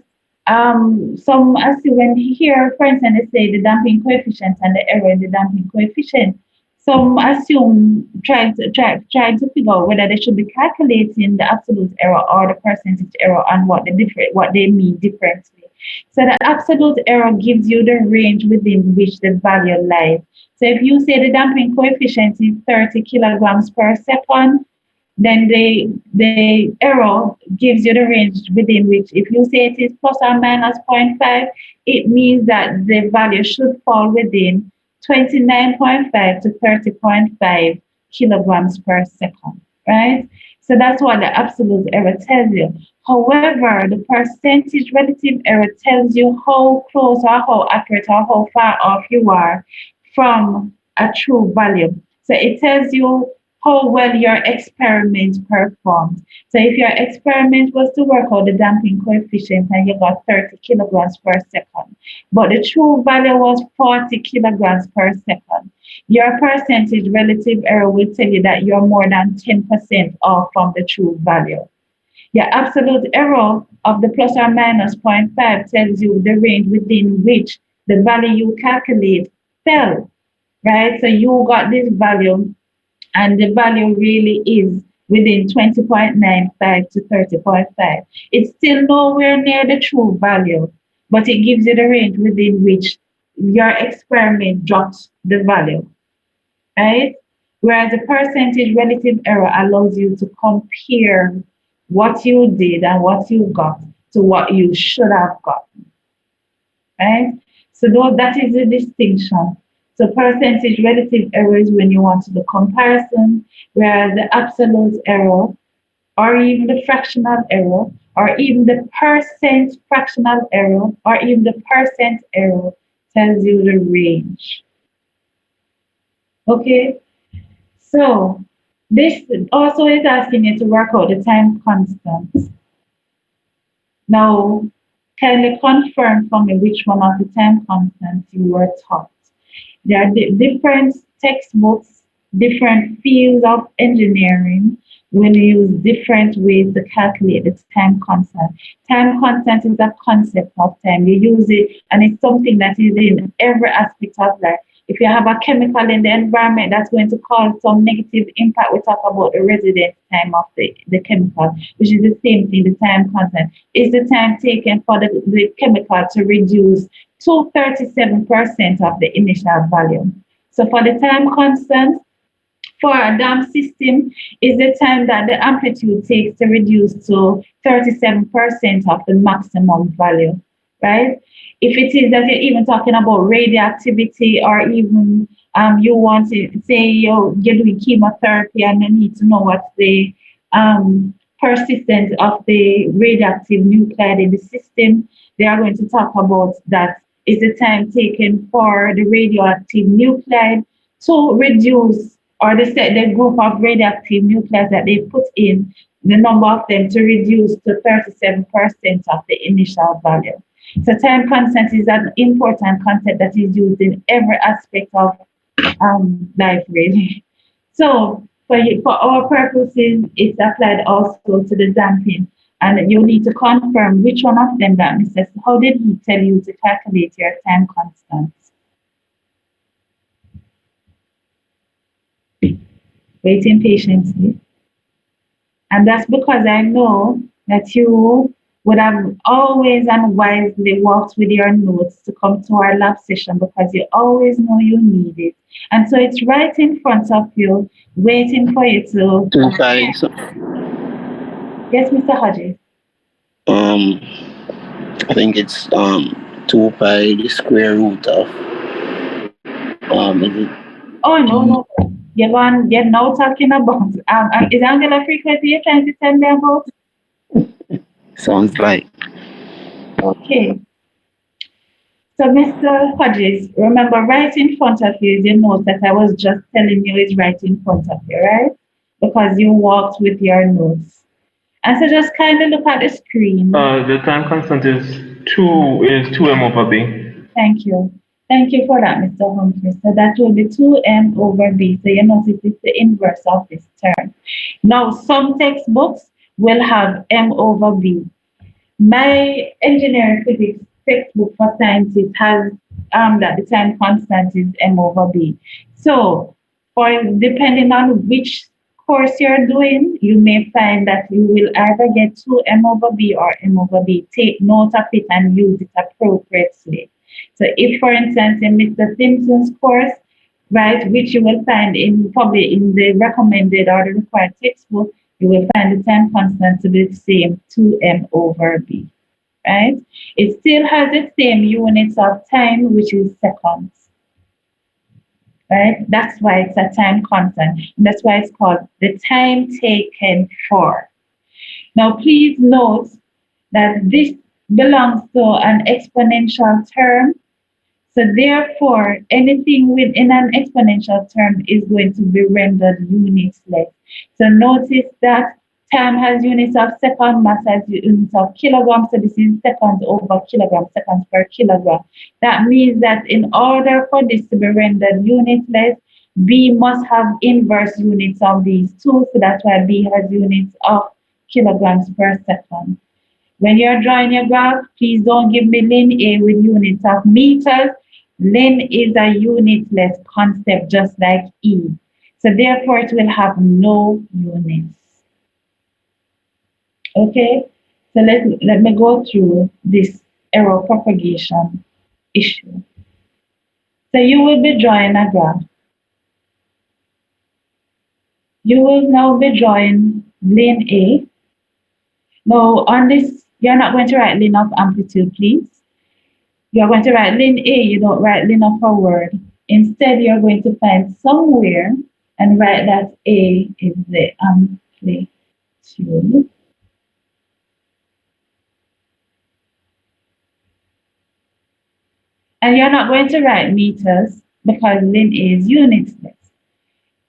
some as you when you hear for instance they say the damping coefficient and the error in the damping coefficient, some assume trying to figure out whether they should be calculating the absolute error or the percentage error and what they mean differently. So the absolute error gives you the range within which the value lies. So if you say the damping coefficient is 30 kilograms per second, then the error gives you the range within which, if you say it is plus or minus zero point 0.5, it means that the value should fall within 29.5 to 30.5 kilograms per second, right? So that's what the absolute error tells you. However, the percentage relative error tells you how close or how accurate or how far off you are from a true value. So it tells you how well your experiment performed. So if your experiment was to work out the damping coefficient and you got 30 kilograms per second, but the true value was 40 kilograms per second, your percentage relative error will tell you that you're more than 10% off from the true value. Your absolute error of the plus or minus 0.5 tells you the range within which the value you calculate fell, right? So you got this value and the value really is within 20.95 to 30.5. It's still nowhere near the true value, but it gives you the range within which your experiment drops the value, right? Whereas the percentage relative error allows you to compare what you did and what you got to what you should have gotten, right? So that is the distinction. So percentage relative error is when you want to do comparison, whereas the absolute error, or even the fractional error, or even the percent fractional error, or even the percent error tells you the range. Okay, so this also is asking you to work out the time constant. Now, kindly confirm for me which one of the time constants you were taught. There are different textbooks, different fields of engineering will use different ways to calculate the time constant. Time constant is a concept of time. You use it, and it's something that is in every aspect of life. If you have a chemical in the environment that's going to cause some negative impact, we talk about the residence time of the chemical, which is the same thing, the time constant. Is the time taken for the chemical to reduce to 37% of the initial value. So for the time constant, for a dam system is the time that the amplitude takes to reduce to 37% of the maximum value, right? If it is that you're even talking about radioactivity, or even you want to say you're doing chemotherapy and you need to know what's the persistence of the radioactive nuclide in the system, they are going to talk about that is the time taken for the radioactive nuclide to reduce, or the group of radioactive nuclides that they put in, the number of them to reduce to 37% of the initial value. So time constant is an important concept that is used in every aspect of life, really. So for our purposes, it's applied also to the damping. And you need to confirm which one of them that Mr. How did he tell you to calculate your time constant? Waiting patiently. And that's because I know that you would have always and wisely walked with your notes to come to our lab session, because you always know you need it. And so it's right in front of you, waiting for you to. Yes, Mr. Hodges. I think it's 2 pi the square root of is it? Oh no. You're now talking about is angular frequency you're trying to tell me about? Sounds like. Okay. So Mr. Hodges, remember right in front of you is the note that I was just telling you is right in front of you, right? Because you walked with your notes. And so just kind of look at the screen. The time constant is 2m over b. Thank you. Thank you for that, Mr. Humphrey. So that will be 2m over b. So you notice it's the inverse of this term. Now, some textbooks will have m over b. My engineering physics textbook for sciences has that the time constant is m over b. So, depending on which course you're doing, you may find that you will either get 2m over b or m over b. Take note of it and use it appropriately. So if, for instance, in Mr. Simpson's course, right, which you will find probably in the recommended or the required textbook, you will find the time constant to be the same, 2m over b, right? It still has the same units of time, which is seconds, right? That's why it's a time constant. That's why it's called the time taken for. Now, please note that this belongs to an exponential term. So therefore, anything within an exponential term is going to be rendered unitless. So notice that time has units of second, mass has units of kilogram. So this is seconds over kilogram, seconds per kilogram. That means that in order for this to be rendered unitless, B must have inverse units of these two. So that's why B has units of kilograms per second. When you're drawing your graph, please don't give me ln A with units of meters. Ln is a unitless concept, just like E. So therefore, it will have no units. Okay, so let me go through this error propagation issue. So you will be drawing a graph. You will now be drawing ln A. Now on this, you're not going to write ln of amplitude, please. You're going to write ln A, you don't write ln of a word. Instead, you're going to find somewhere and write that A is the amplitude. And you're not going to write meters because ln A is unitless.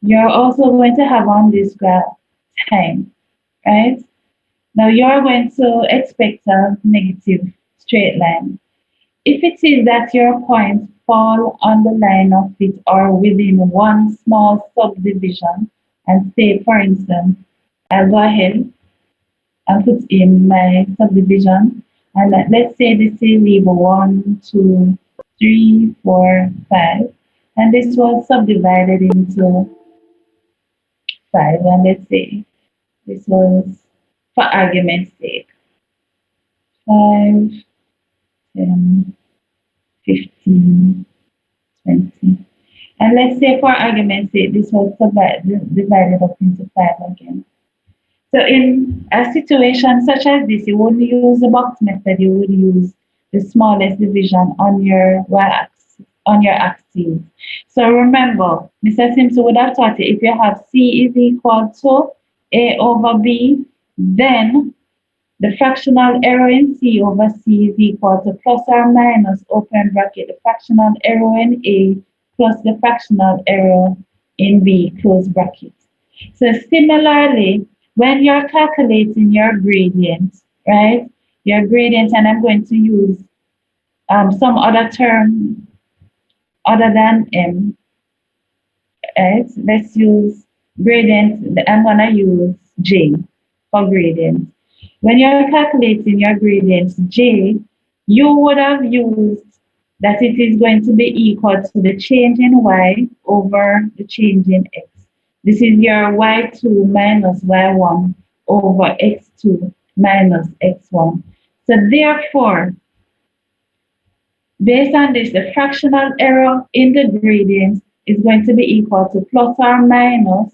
You're also going to have on this graph time, right? Now you're going to expect a negative straight line. If it is that your points fall on the line of it or within one small subdivision, and say, for instance, I'll go ahead and put in my subdivision, and let's say this is level 1, 2, 3, 4, 5, And this was subdivided into 5. And let's say this was, for argument's sake, 5, 10, 15, 20. And let's say for argument's sake, this was divided up into 5 again. So in a situation such as this, you wouldn't use the box method, you would use the smallest division on your axis. So remember, Mr. Simpson would have taught you if you have C is equal to A over B, then the fractional error in C over C is equal to plus or minus, open bracket, the fractional error in A plus the fractional error in B, close bracket. So similarly, when you're calculating your gradient, right? Your gradient, and I'm going to use some other term other than M, right? Let's use gradient. I'm going to use J for gradient. When you're calculating your gradient J, you would have used that it is going to be equal to the change in Y over the change in X. This is your Y2 minus Y1 over X2 minus X1. So therefore, based on this, the fractional error in the gradient is going to be equal to plus or minus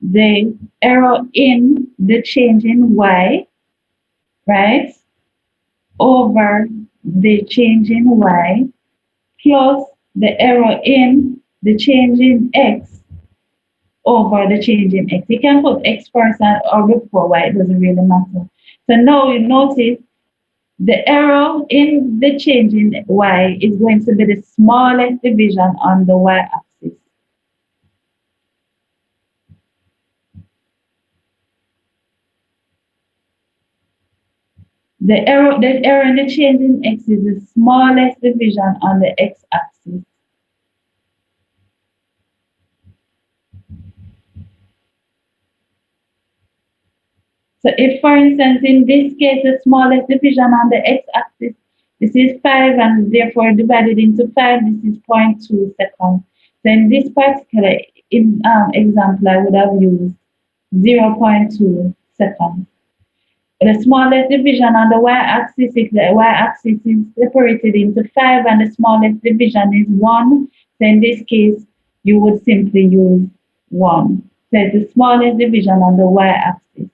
the error in the change in Y, right, over the change in Y plus the error in the change in X over the change in X. You can put X first or before Y, it doesn't really matter. So now you notice the error in the change in Y is going to be the smallest division on the Y axis. The error in the change in X is the smallest division on the X axis. So if, for instance, in this case, the smallest division on the x-axis, this is 5, and therefore divided into 5, this is 0.2 seconds. So in this particular example, I would have used 0.2 seconds. The smallest division on the y-axis, if the y-axis is separated into 5 and the smallest division is 1, so in this case, you would simply use 1. So it's the smallest division on the y-axis.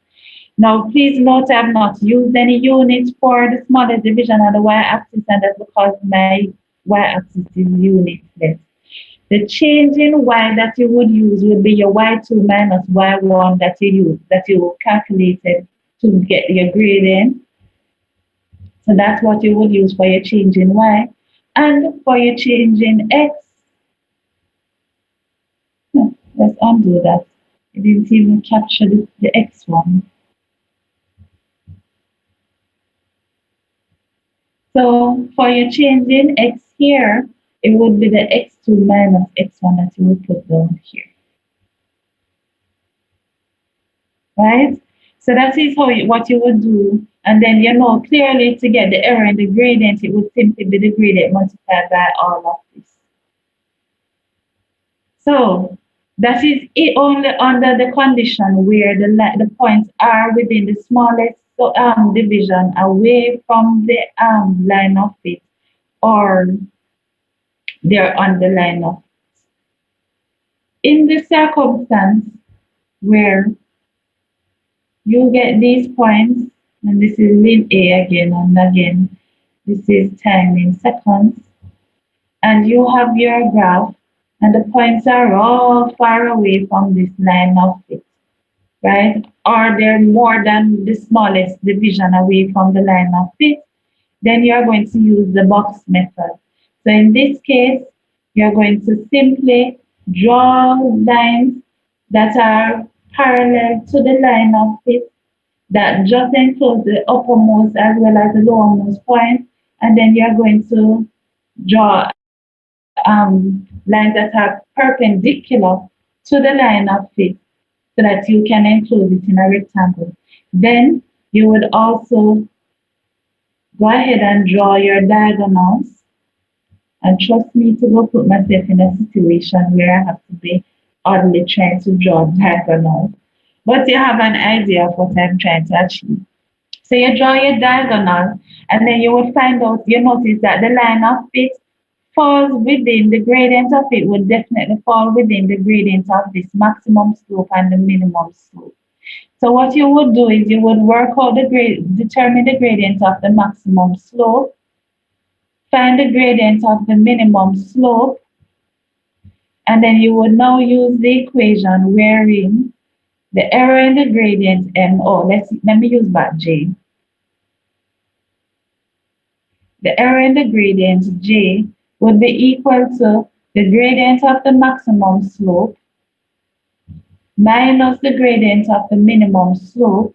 Now, please note I have not used any units for the smallest division on the y-axis, and that's because my y-axis is unitless. The change in y that you would use would be your y2 minus y1 that you calculated to get your gradient. So that's what you would use for your change in y. And for your change in x, let's undo that. It didn't even capture the x one. So for your change in x here, it would be the x2 minus x1 that you would put down here. Right? So that is what you would do. And then you know clearly to get the error in the gradient, it would simply be the gradient multiplied by all of this. So that is it only under the condition where the points are within the smallest division away from the line of fit, or they're on the line of fit. In the circumstance where you get these points, and this is lin A again and again, this is time in seconds, and you have your graph, and the points are all far away from this line of fit, right? Or they're more than the smallest division away from the line of fit, then you're going to use the box method. So in this case, you're going to simply draw lines that are parallel to the line of fit that just enclose the uppermost as well as the lowermost point, and then you're going to draw lines that are perpendicular to the line of fit so that you can enclose it in a rectangle. Then you would also go ahead and draw your diagonals. And And trust me to go put myself in a situation where I have to be oddly trying to draw diagonals. But you have an idea of what I'm trying to achieve. So you draw your diagonals, and then you will find out, you notice that the line of fit falls within the gradient of it would definitely fall within the gradient of this maximum slope and the minimum slope. So what you would do is you would work out the determine the gradient of the maximum slope, find the gradient of the minimum slope, and then you would now use the equation wherein the error in the gradient MO, let me use back J. The error in the gradient J would be equal to the gradient of the maximum slope minus the gradient of the minimum slope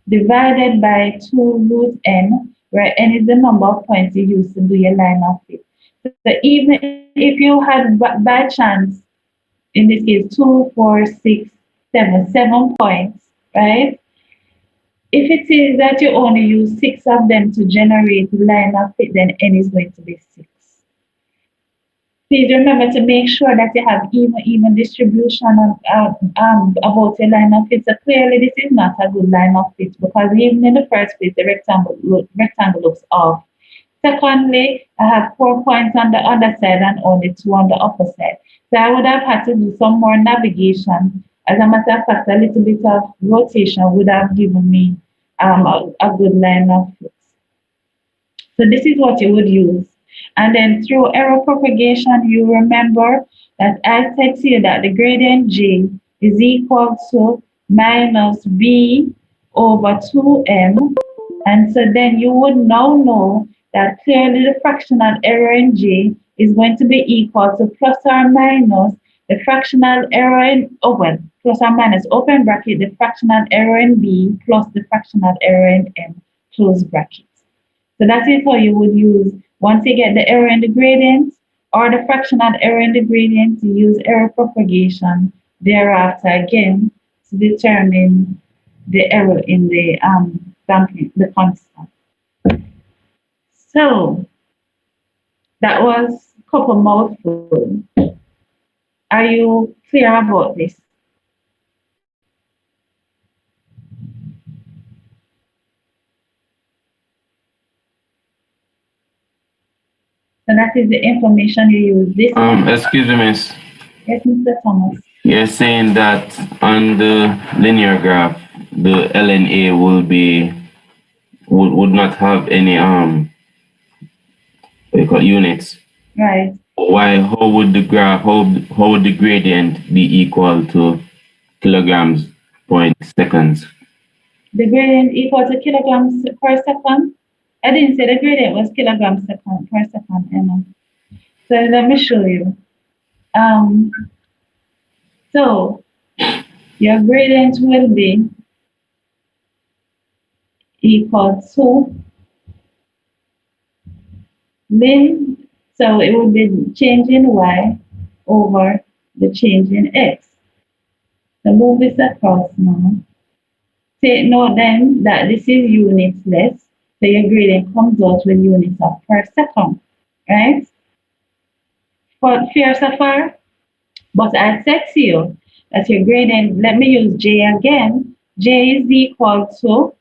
divided by 2 root n, where n is the number of points you use to do your line of fit. So even if you had by chance, in this case, 2, 4, 6, 7 points, right? If it is that you only use 6 of them to generate the line of fit, then n is going to be 6. Please remember to make sure that you have even distribution about your line of fit. So clearly this is not a good line of fit, because even in the first place, the rectangle looks off. Secondly, I have 4 points on the underside and only 2 on the upper side. So I would have had to do some more navigation. As a matter of fact, a little bit of rotation would have given me a good line of fit. So this is what you would use. And then through error propagation, you remember that I said to you that the gradient J is equal to minus B over 2M. And so then you would now know that clearly the fractional error in J is going to be equal to plus or minus the fractional error in, plus or minus, open bracket, the fractional error in B plus the fractional error in M, close bracket. So that is how you would use, once you get the error in the gradient or the fractional error in the gradient, you use error propagation thereafter again to determine the error in the constant. So that was a couple mouthfuls. Are you clear about this? So that is the information you use. This. Excuse me, miss. Yes, Mr. Thomas. You're saying that on the linear graph, the LNA would not have any units. Right. Why? How would the graph? How would the gradient be equal to kilograms point seconds? The gradient equal to kilograms per second. I didn't say the gradient was kilograms per second, Emma. So let me show you. So your gradient will be equal to ln, so it will be change in y over the change in x. So move this across now. Take note then that this is unitless, so your gradient comes out with units of per second, right? For fair so far? But I said to you that your gradient, let me use J again. J is equal to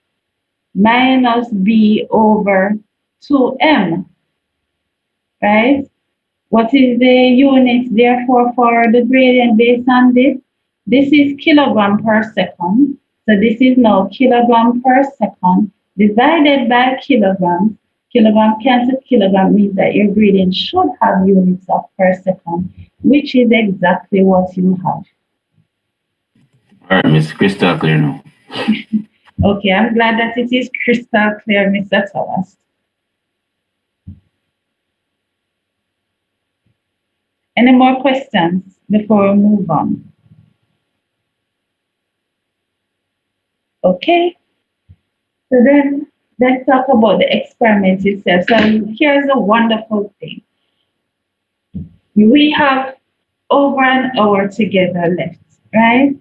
minus B over 2M, right? What is the unit therefore for the gradient based on this? This is kilogram per second. So this is now kilogram per second divided by kilograms. Kilogram cancel kilogram means that your gradient should have units of per second, which is exactly what you have. All right, Miss, crystal clear now. Okay, I'm glad that it is crystal clear, Mr. Thomas. Any more questions before we move on? Okay, so then let's talk about the experiment itself. So here's a wonderful thing. We have over an hour together left, right?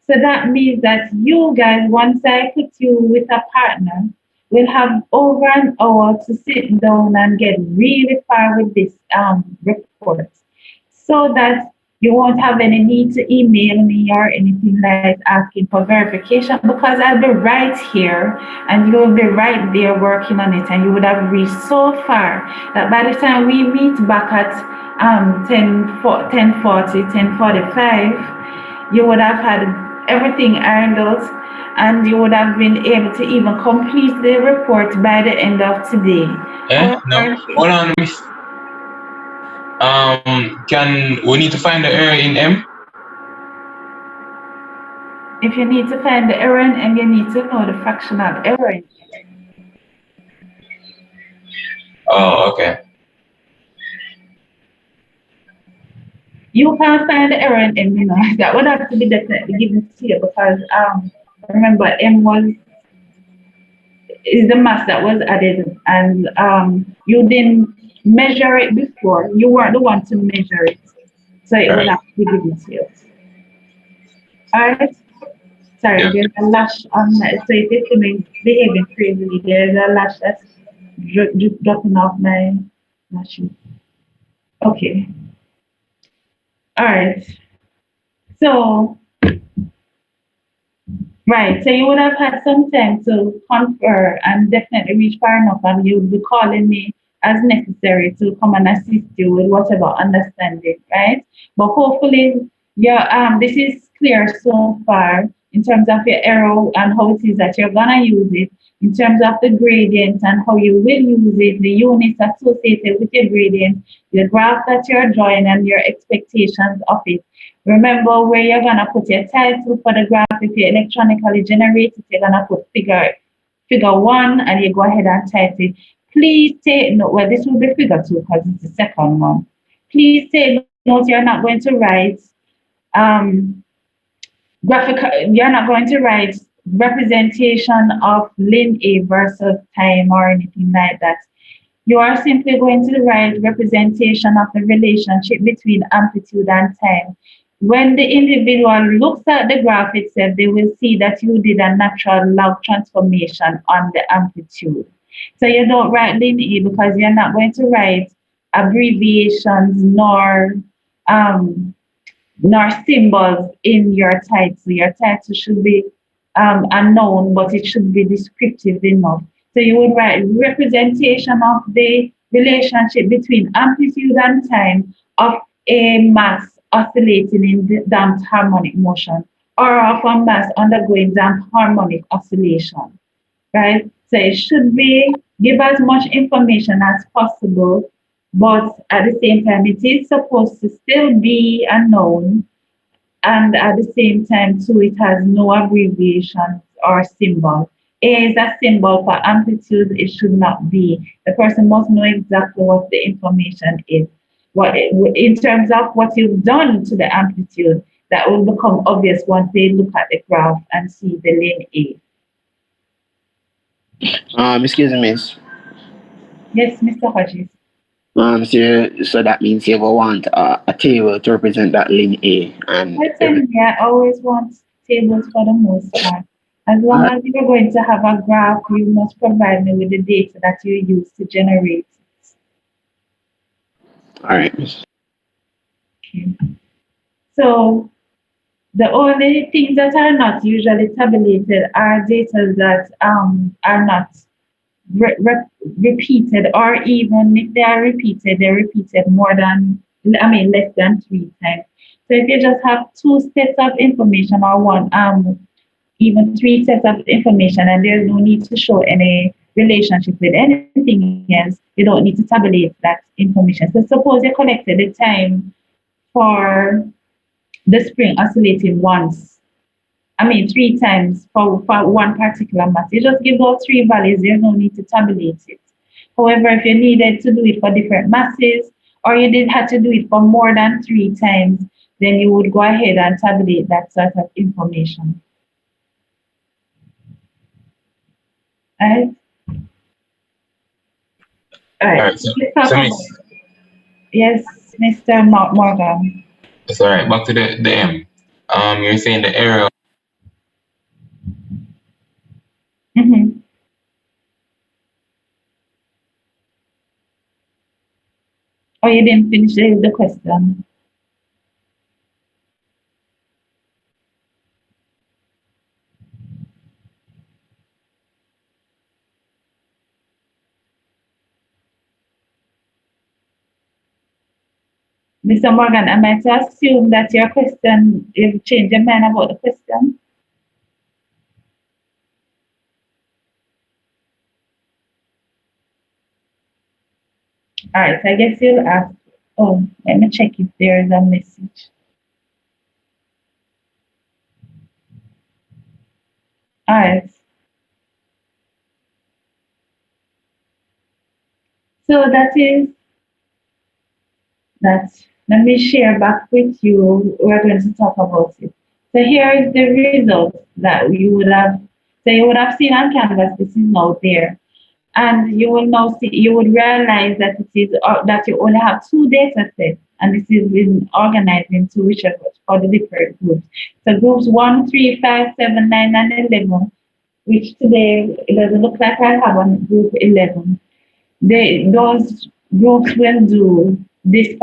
So that means that you guys, once I put you with a partner, we'll have over an hour to sit down and get really far with this report so that you won't have any need to email me or anything like asking for verification because I'll be right here and you'll be right there working on it and you would have reached so far that by the time we meet back at 10:40, 10:45, you would have had everything ironed out and you would have been able to even complete the report by the end of today. No, However, hold on, miss. Can we need to find the error in M? if you need to find the error in M, you need to know the fractional error in M. Oh, okay. You can't find the error in M, you know. That would have to be definitely given to you because remember M is the mass that was added and you didn't measure it before. You weren't the one to measure it. So it would Right. have to be given to you. Alright? Sorry, Yeah. there's a lash on that. So if it's behaving crazily, there's a lash that's dropping off my lashes. Okay. Alright. So right, so you would have had some time to confer and definitely reach far enough and you would be calling me as necessary to come and assist you with whatever understanding, right? But hopefully this is clear so far in terms of your error and how it is that you're gonna use it, in terms of the gradient and how you will use it, the units associated with your gradient, the graph that you're drawing and your expectations of it. Remember where you're gonna put your title for the graph. If you electronically generate it, you're gonna put figure 1 and you go ahead and type it. Please take note, well, this will be figure 2 because it's the second one. Please take note you're not going to write you're not going to write representation of ln A versus time or anything like that. You are simply going to write representation of the relationship between amplitude and time. When the individual looks at the graph itself, they will see that you did a natural log transformation on the amplitude. So you don't write ln A because you're not going to write abbreviations nor symbols in your title. Your title should be unknown, but it should be descriptive enough. So you would write representation of the relationship between amplitude and time of a mass oscillating in damped harmonic motion or of a mass undergoing damped harmonic oscillation, right? So it should be give as much information as possible, but at the same time, it is supposed to still be unknown and at the same time too it has no abbreviations or symbol. A is a symbol for amplitude, it should not be. The person must know exactly what the information is. In terms of what you've done to the amplitude, that will become obvious once they look at the graph and see the ln A. Excuse me, miss. Yes, Mr. Hodges. So that means you will want a table to represent that ln A and Personally, I always want tables for the most part. As long as you're going to have a graph, you must provide me with the data that you use to generate it. all right, miss. Okay. So the only things that are not usually tabulated are data that are not repeated, or even if they are repeated, they're repeated less than 3 times. So if you just have 2 sets of information or even 3 sets of information and there's no need to show any relationship with anything else, you don't need to tabulate that information. So suppose you collected the time for the spring oscillating 3 times for one particular mass. You just give those 3 values, there's no need to tabulate it. However, if you needed to do it for different masses, or you had to do it for more than 3 times, then you would go ahead and tabulate that sort of information. All right. So Yes, Mr. Morgan. That's all right. Back to the M. You're saying the error. Mm-hmm. Or you didn't finish the question? Mr. Morgan, am I to assume that your question, you've changed your mind about the question? All right, I guess you'll ask. Oh, let me check if there is a message. All right. So that. Let me share back with you. We're going to talk about it. So here is the result that you would have. So you would have seen on Canvas. This is now there, and you will now see. You would realize that it is that you only have two data sets, and this is been organized into whichever for the different groups. So groups 1, 3, 5, 7, 9, and 11. Which today it doesn't look like I have on group 11. Those groups will do the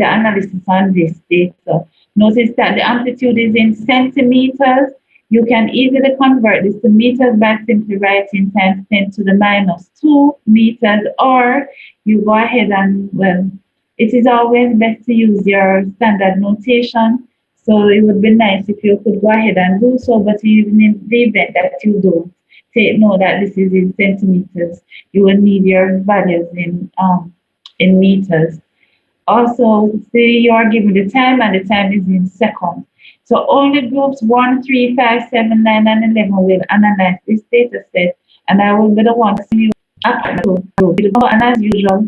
analysis on this data. Notice that the amplitude is in centimeters. You can easily convert this to meters by simply writing times 10 to the minus 2 meters, or you go ahead and, well, it is always best to use your standard notation. So it would be nice if you could go ahead and do so, but even in the event that you don't, take note that this is in centimeters. You will need your values in meters. Also, say you are given the time and the time is in seconds. So only groups 1, 3, 5, 7, 9, and 11 will analyze this data set, and I will be the one to see you after the group. And as usual,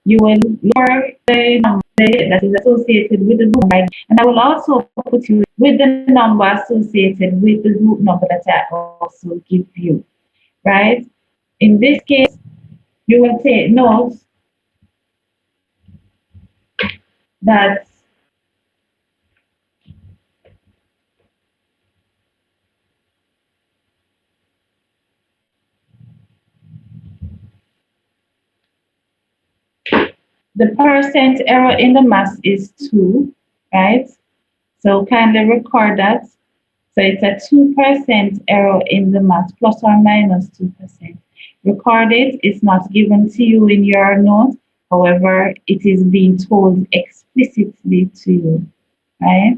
you will lower the number that is associated with the group, right? And I will also put you with the number associated with the group number that I also give you, right? In this case, you will take note that the percent error in the mass is 2, right? So kindly record that. So it's a 2% error in the mass, plus or minus 2%. Record it. It's not given to you in your note. However, it is being told explicitly to you, right?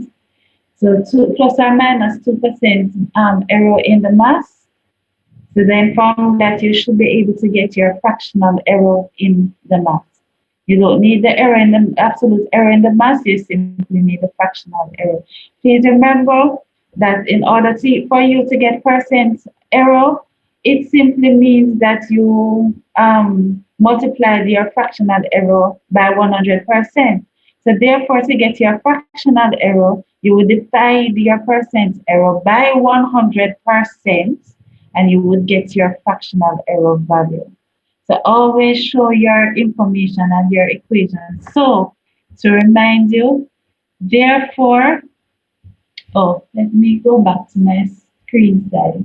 So plus or minus 2% error in the mass. So then from that, you should be able to get your fractional error in the mass. You don't need the error in the absolute error in the mass, you simply need the fractional error. Please remember that in order for you to get percent error, it simply means that you multiplied your fractional error by 100%. So therefore, to get your fractional error, you would divide your percent error by 100%, and you would get your fractional error value. So always show your information and your equations. So to remind you, therefore, let me go back to my screen size.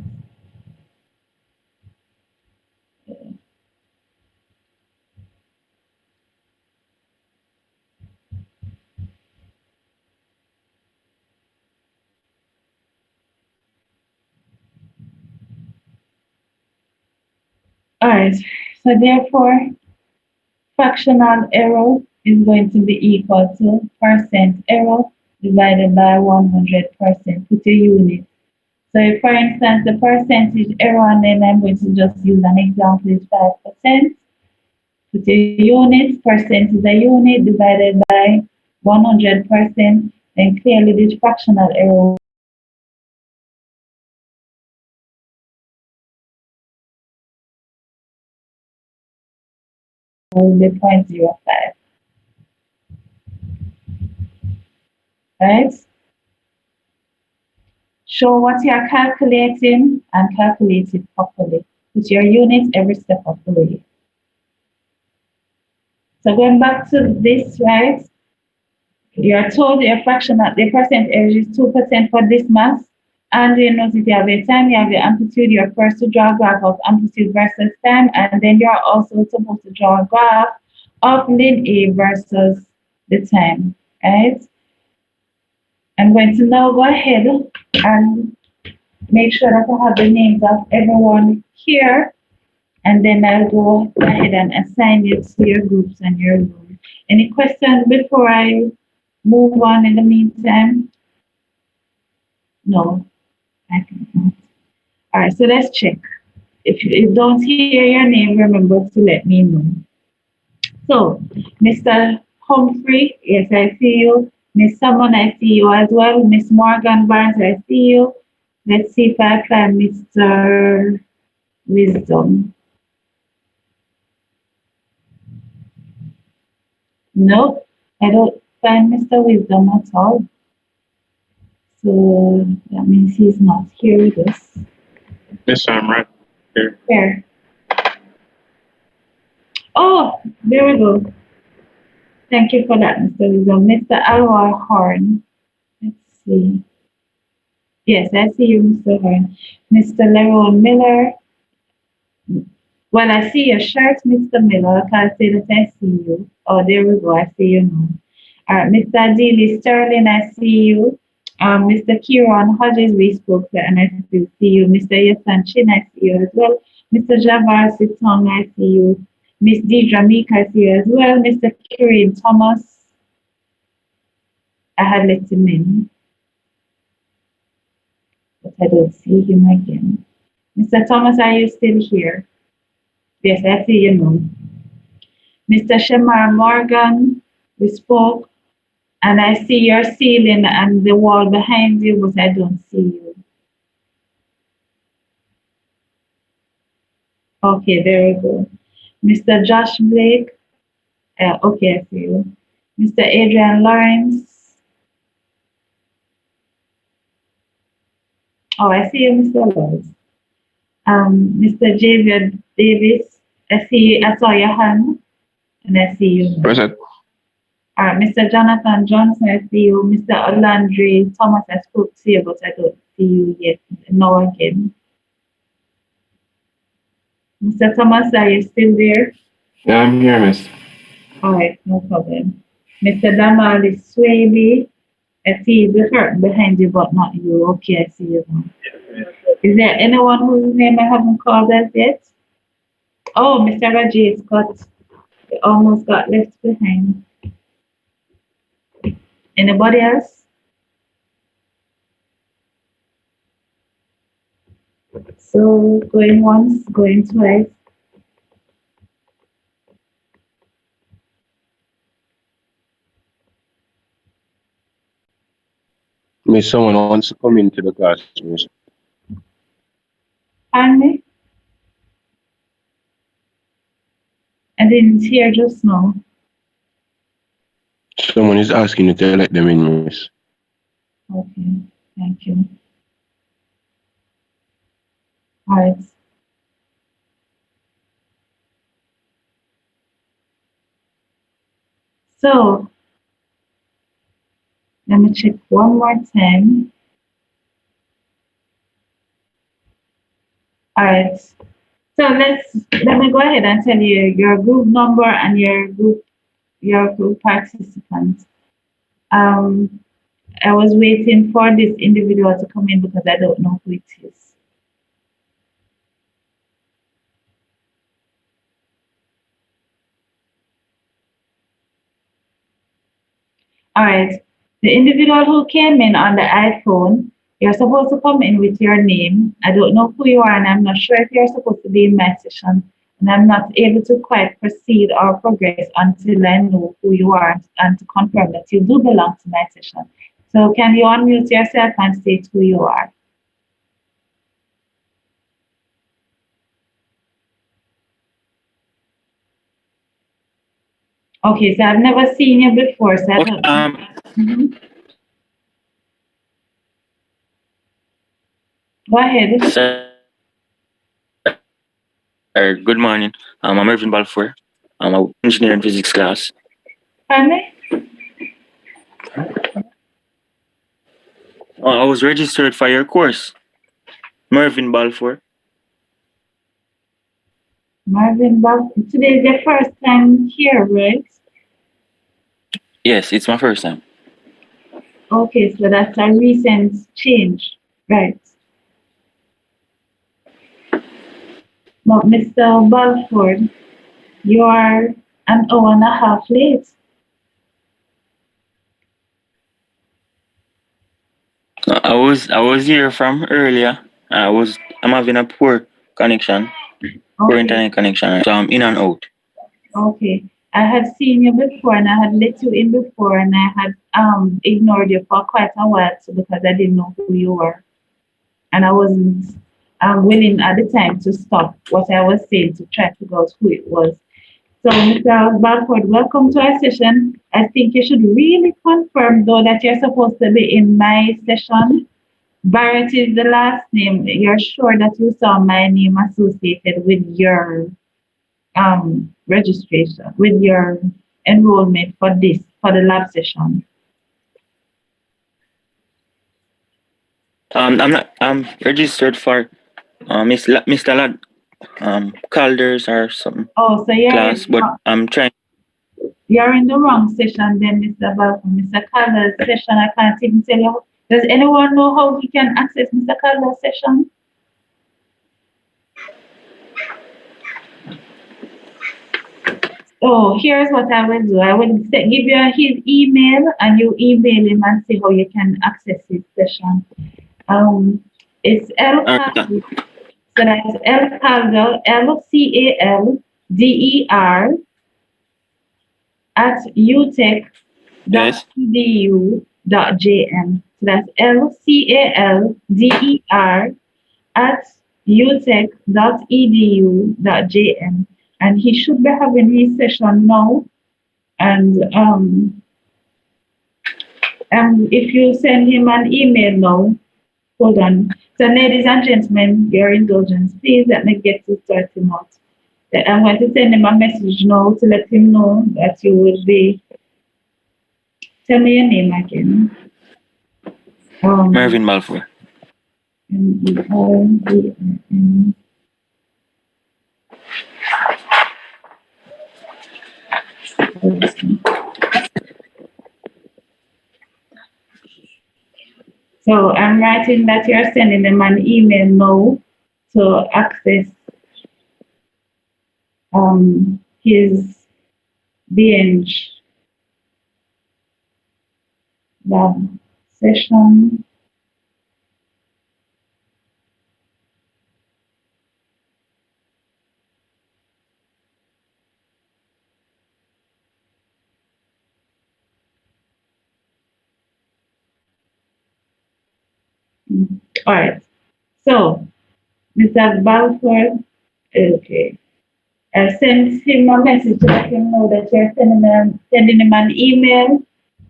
All right, so therefore, fractional error is going to be equal to percent error divided by 100%. Put your unit. So if, for instance, the percentage error, and then I'm going to just use an example, is 5%. Put your units, percent is a unit, divided by 100%, then clearly this fractional error will be 0.05. Right? Show what you are calculating and calculate it properly. Put your units every step of the way. So going back to this, right? You are told your fractional, the percent error is 2% for this mass. And you notice you have your time, you have your amplitude, you're first to draw a graph of amplitude versus time, and then you're also supposed to draw a graph of Lynn A versus the time, right? I'm going to now go ahead and make sure that I have the names of everyone here, and then I'll go ahead and assign you to your groups and your room. Any questions before I move on in the meantime? No, I think not. All right, so let's check. If you don't hear your name, remember to let me know. So, Mr. Humphrey, yes, I see you. Miss Salmon, I see you as well. Miss Morgan Barnes, I see you. Let's see if I find Mr. Wisdom. Nope, I don't find Mr. Wisdom at all. So that means he's not here with us. Yes, I'm right here. Where? Oh, there we go. Thank you for that, Mr. Wisdom. Mr. Alwar Horn. Let's see. Yes, I see you, Mr. Horn. Mr. Leron Miller. Well, I see your shirt, Mr. Miller. I can't say that I see you. Oh, there we go. I see you now. All right, Mr. Adili Sterling, I see you. Mr. Kieran Hodges, we spoke to, and I still see you. Mr. Yasan Chin, I see you as well. Mr. Javar Sitong, I see you. Miss Deidre Meek, I see you as well. Mr. Kirin Thomas, I had let him in, but I don't see him again. Mr. Thomas, are you still here? Yes, I see you now. Mr. Shamar Morgan, we spoke, and I see your ceiling and the wall behind you, but I don't see you. Okay, there we go. Mr. Josh Blake, okay, I see you. Mr. Adrian Lawrence. Oh, I see you, Mr. Lawrence. Mr. Javier Davis, I saw your hand, and I see you now. Present. Mr. Jonathan Johnson, I see you. Mr. Olandre Thomas, I spoke to you, but I don't see you yet. No again. Mr. Thomas, are you still there? Yeah, I'm here, miss. All right, no problem. Mr. Damali Swaby, I see the curtain behind you, but not you. Okay, I see you now. Is there anyone whose name I haven't called as yet? Oh, Mr. Rajesh Scott, he almost got left behind. Anybody else? So going once, going twice. Miss, someone wants to come into the class, miss. Pardon me? I didn't hear just now. Someone is asking you to let them in, miss. Okay, thank you. All right. So let me check one more time. All right. So let me go ahead and tell you your group number and your group participants. I was waiting for this individual to come in because I don't know who it is. All right. The individual who came in on the iPhone, you're supposed to come in with your name. I don't know who you are, and I'm not sure if you're supposed to be in my session. And I'm not able to quite proceed or progress until I know who you are and to confirm that you do belong to my session. So can you unmute yourself and state who you are? Okay, so I've never seen you before, so I Okay, don't. Mhm. Go ahead. sir, good morning. I'm Irvin Balfour. I'm an engineering physics class. Pardon me? I was registered for your course. Mervin Balfour. Marvin Balfour. Today is your first time here, right? Yes, it's my first time. Okay, so that's a recent change, right? But Mr. Balford, you are an hour and a half late. I was here from earlier. I'm having a poor connection, poor Okay, internet connection, so I'm in and out. okay. I had seen you before and I had let you in before and I had ignored you for quite a while so because I didn't know who you were. And I wasn't willing at the time to stop what I was saying to try to figure out who it was. So, Mr. Balford, welcome to our session. I think you should really confirm, though, that you're supposed to be in my session. Barrett is the last name. You're sure that you saw my name associated with your registration, with your enrollment for for the lab session. I'm registered for Mr. Lad Calders or something Oh, so class, but I'm trying. you're in the wrong session then, Mr. Balford. Mr. Calder's session, I can't even tell you. Does anyone know how he can access Mr. Calder's session? Oh, here's what I will do. I will give you his email and you email him and see how you can access his session. It's L Calder, so that's L Calder, LCALDER at Yes. utech.edu.jm. So that's LCALDER at utech.edu.jm. And he should be having his session now. And if you send him an email now, hold on. So, ladies and gentlemen, your indulgence, please let me get to start him out. I'm going to send him a message now to let him know that you will be. Tell me your name again. Mervin Balfour. M-E-R-V-I-N. So I'm writing that you're sending them an email now to access his BNG lab session. All right. So, Mr. Balfour, okay. I sent him a message to let him know that you're sending him an email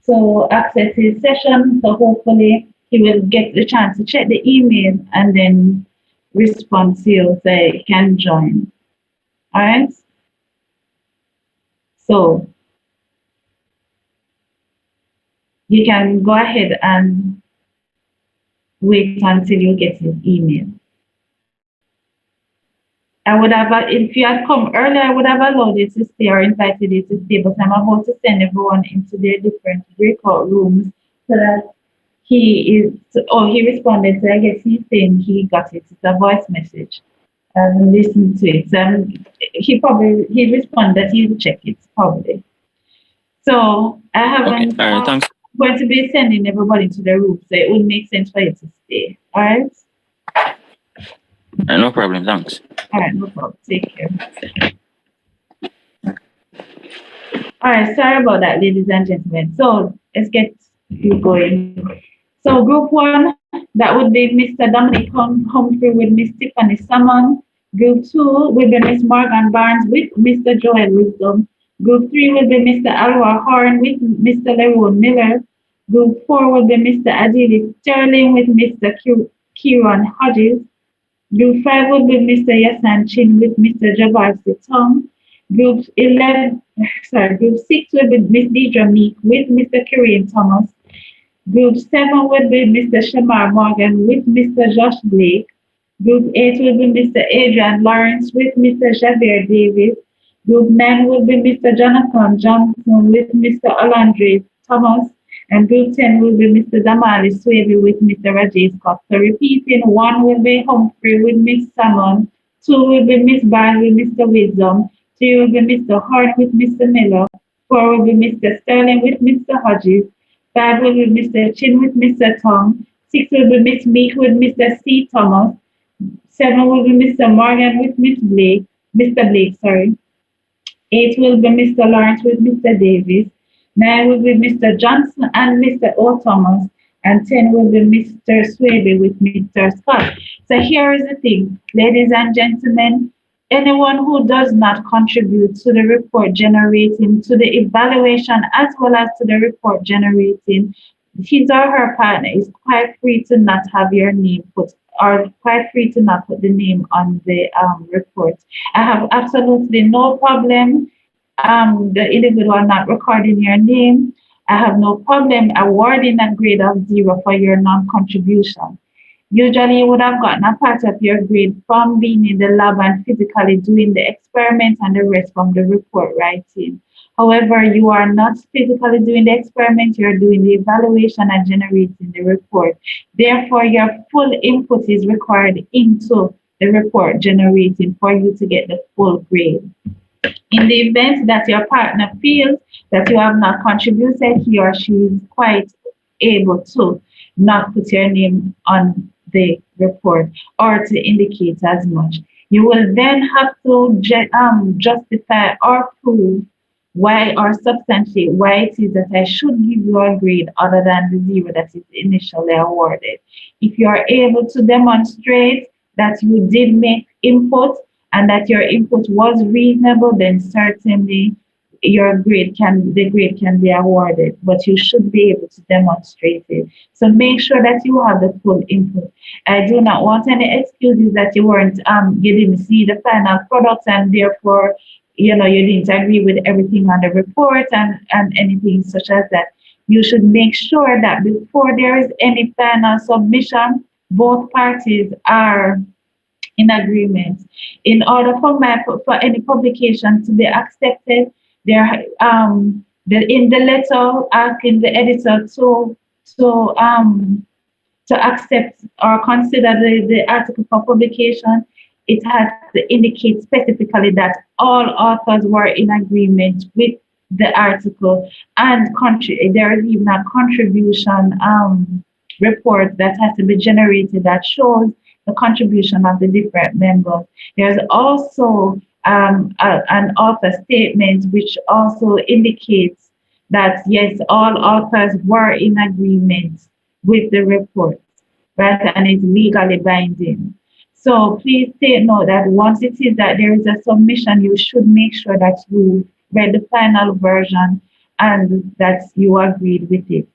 to access his session. So hopefully he will get the chance to check the email and then respond to you so he can join. All right. So you can go ahead and wait until you get his email. I would have, if you had come earlier, I would have allowed you to stay or invited you to stay, but I'm about to send everyone into their different breakout rooms so that he responded. So I guess he's saying he got it. It's a voice message. And listen to it. He responded that he'll check it probably. So I haven't. Okay. All right. Thanks. Going to be sending everybody to the room, so it would make sense for you to stay. All right. No problem. Thanks. All right, no problem. Take care. All right, sorry about that, ladies and gentlemen. So let's get you going. So group one, that would be Mr. Dominic Humphrey with Miss Tiffany Salmon. Group two will be Miss Morgan Barnes with Mr. Joel Wisdom. Group three will be Mr. Alwa Horn with Mr. Leroy Miller. Group four will be Mr. Adili Sterling with Mr. Kieran Hodges. Group 5 will be Mr. Yasan Chin with Mr. Jabbar Tom. Group 6 will be Miss Deidre Meek with Mr. Kieran Thomas. Group 7 will be Mr. Shamar Morgan with Mr. Josh Blake. Group 8 will be Mr. Adrian Lawrence with Mr. Javier Davis. Group 9 will be Mr. Jonathan Johnson with Mr. Alandre Thomas. And Group 10 will be Mr. Damali Swaby with Mr. Rajesh Scott. So repeating, 1 will be Humphrey with Miss Salmon. 2 will be Miss Barnes with Mr. Wisdom. 3 will be Mr. Horn with Mr. Miller. 4 will be Mr. Sterling with Mr. Hodges. 5 will be Mr. Chin with Mr. Tong. 6 will be Miss Meek with Mr. C. Thomas. 7 will be Mr. Morgan with Mr. Blake, sorry. 8 will be Mr. Lawrence with Mr. Davis. 9 will be Mr. Johnson and Mr. O. Thomas. And 10 will be Mr. Swaby with Mr. Scott. So here is the thing, ladies and gentlemen, anyone who does not contribute to the report generating, to the evaluation, as well as to the report generating, his or her partner is quite free to not have your name put, or quite free to not put the name on the report. I have absolutely no problem the individual not recording your name. I have no problem awarding a grade of 0 for your non-contribution. Usually you would have gotten a part of your grade from being in the lab and physically doing the experiment and the rest from the report writing. However, you are not physically doing the experiment, you're doing the evaluation and generating the report. Therefore, your full input is required into the report generating for you to get the full grade. In the event that your partner feels that you have not contributed, he or she is quite able to not put your name on the report or to indicate as much. You will then have to justify or prove why or substantiate why it is that I should give you a grade other than the 0 that is initially awarded. If you are able to demonstrate that you did make input and that your input was reasonable, then certainly the grade can be awarded, but you should be able to demonstrate it. So make sure that you have the full input. I do not want any excuses that you didn't see the final products and therefore you didn't agree with everything on the report and anything such as that. You should make sure that before there is any final submission, both parties are in agreement. In order for any publication to be accepted, in the letter asking the editor to accept or consider the article for publication, it has to indicate specifically that all authors were in agreement with the article, and there is even a contribution report that has to be generated that shows the contribution of the different members. There's also an author statement which also indicates that yes, all authors were in agreement with the report, right, and it's legally binding. So please take note that once it is that there is a submission, you should make sure that you read the final version and that you agreed with it.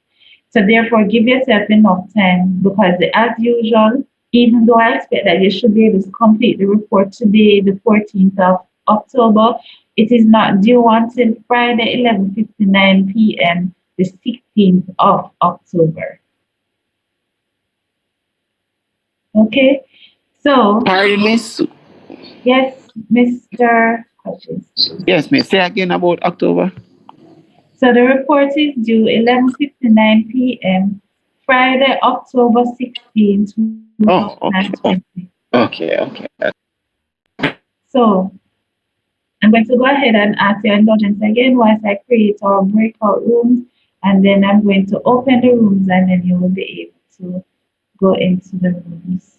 So therefore, give yourself enough time, because as usual, even though I expect that you should be able to complete the report today, the 14th of October, it is not due until Friday, 11:59 p.m., the 16th of October. Okay, so. Pardon, Miss. Yes, Mr. Hodges. Yes, Miss. Say again about October. So the report is due 11:59 p.m. Friday, October 16th. Oh, okay. Okay. So I'm going to go ahead and ask your indulgence again whilst I create our breakout rooms, and then I'm going to open the rooms and then you will be able to go into the rooms.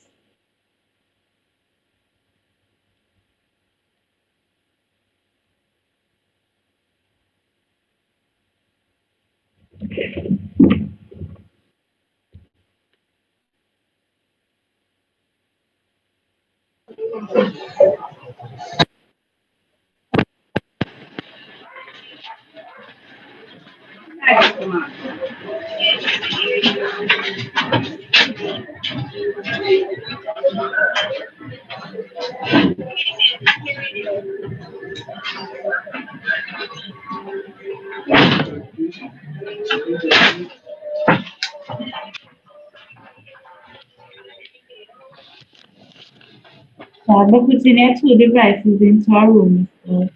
We're putting your two devices into a room. So,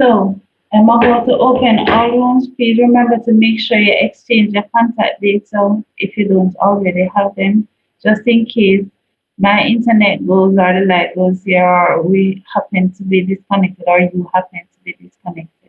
So, I'm about to open all rooms. Please remember to make sure you exchange your contact data if you don't already have them, just in case my internet goes or the light goes here or we happen to be disconnected or you happen to be disconnected.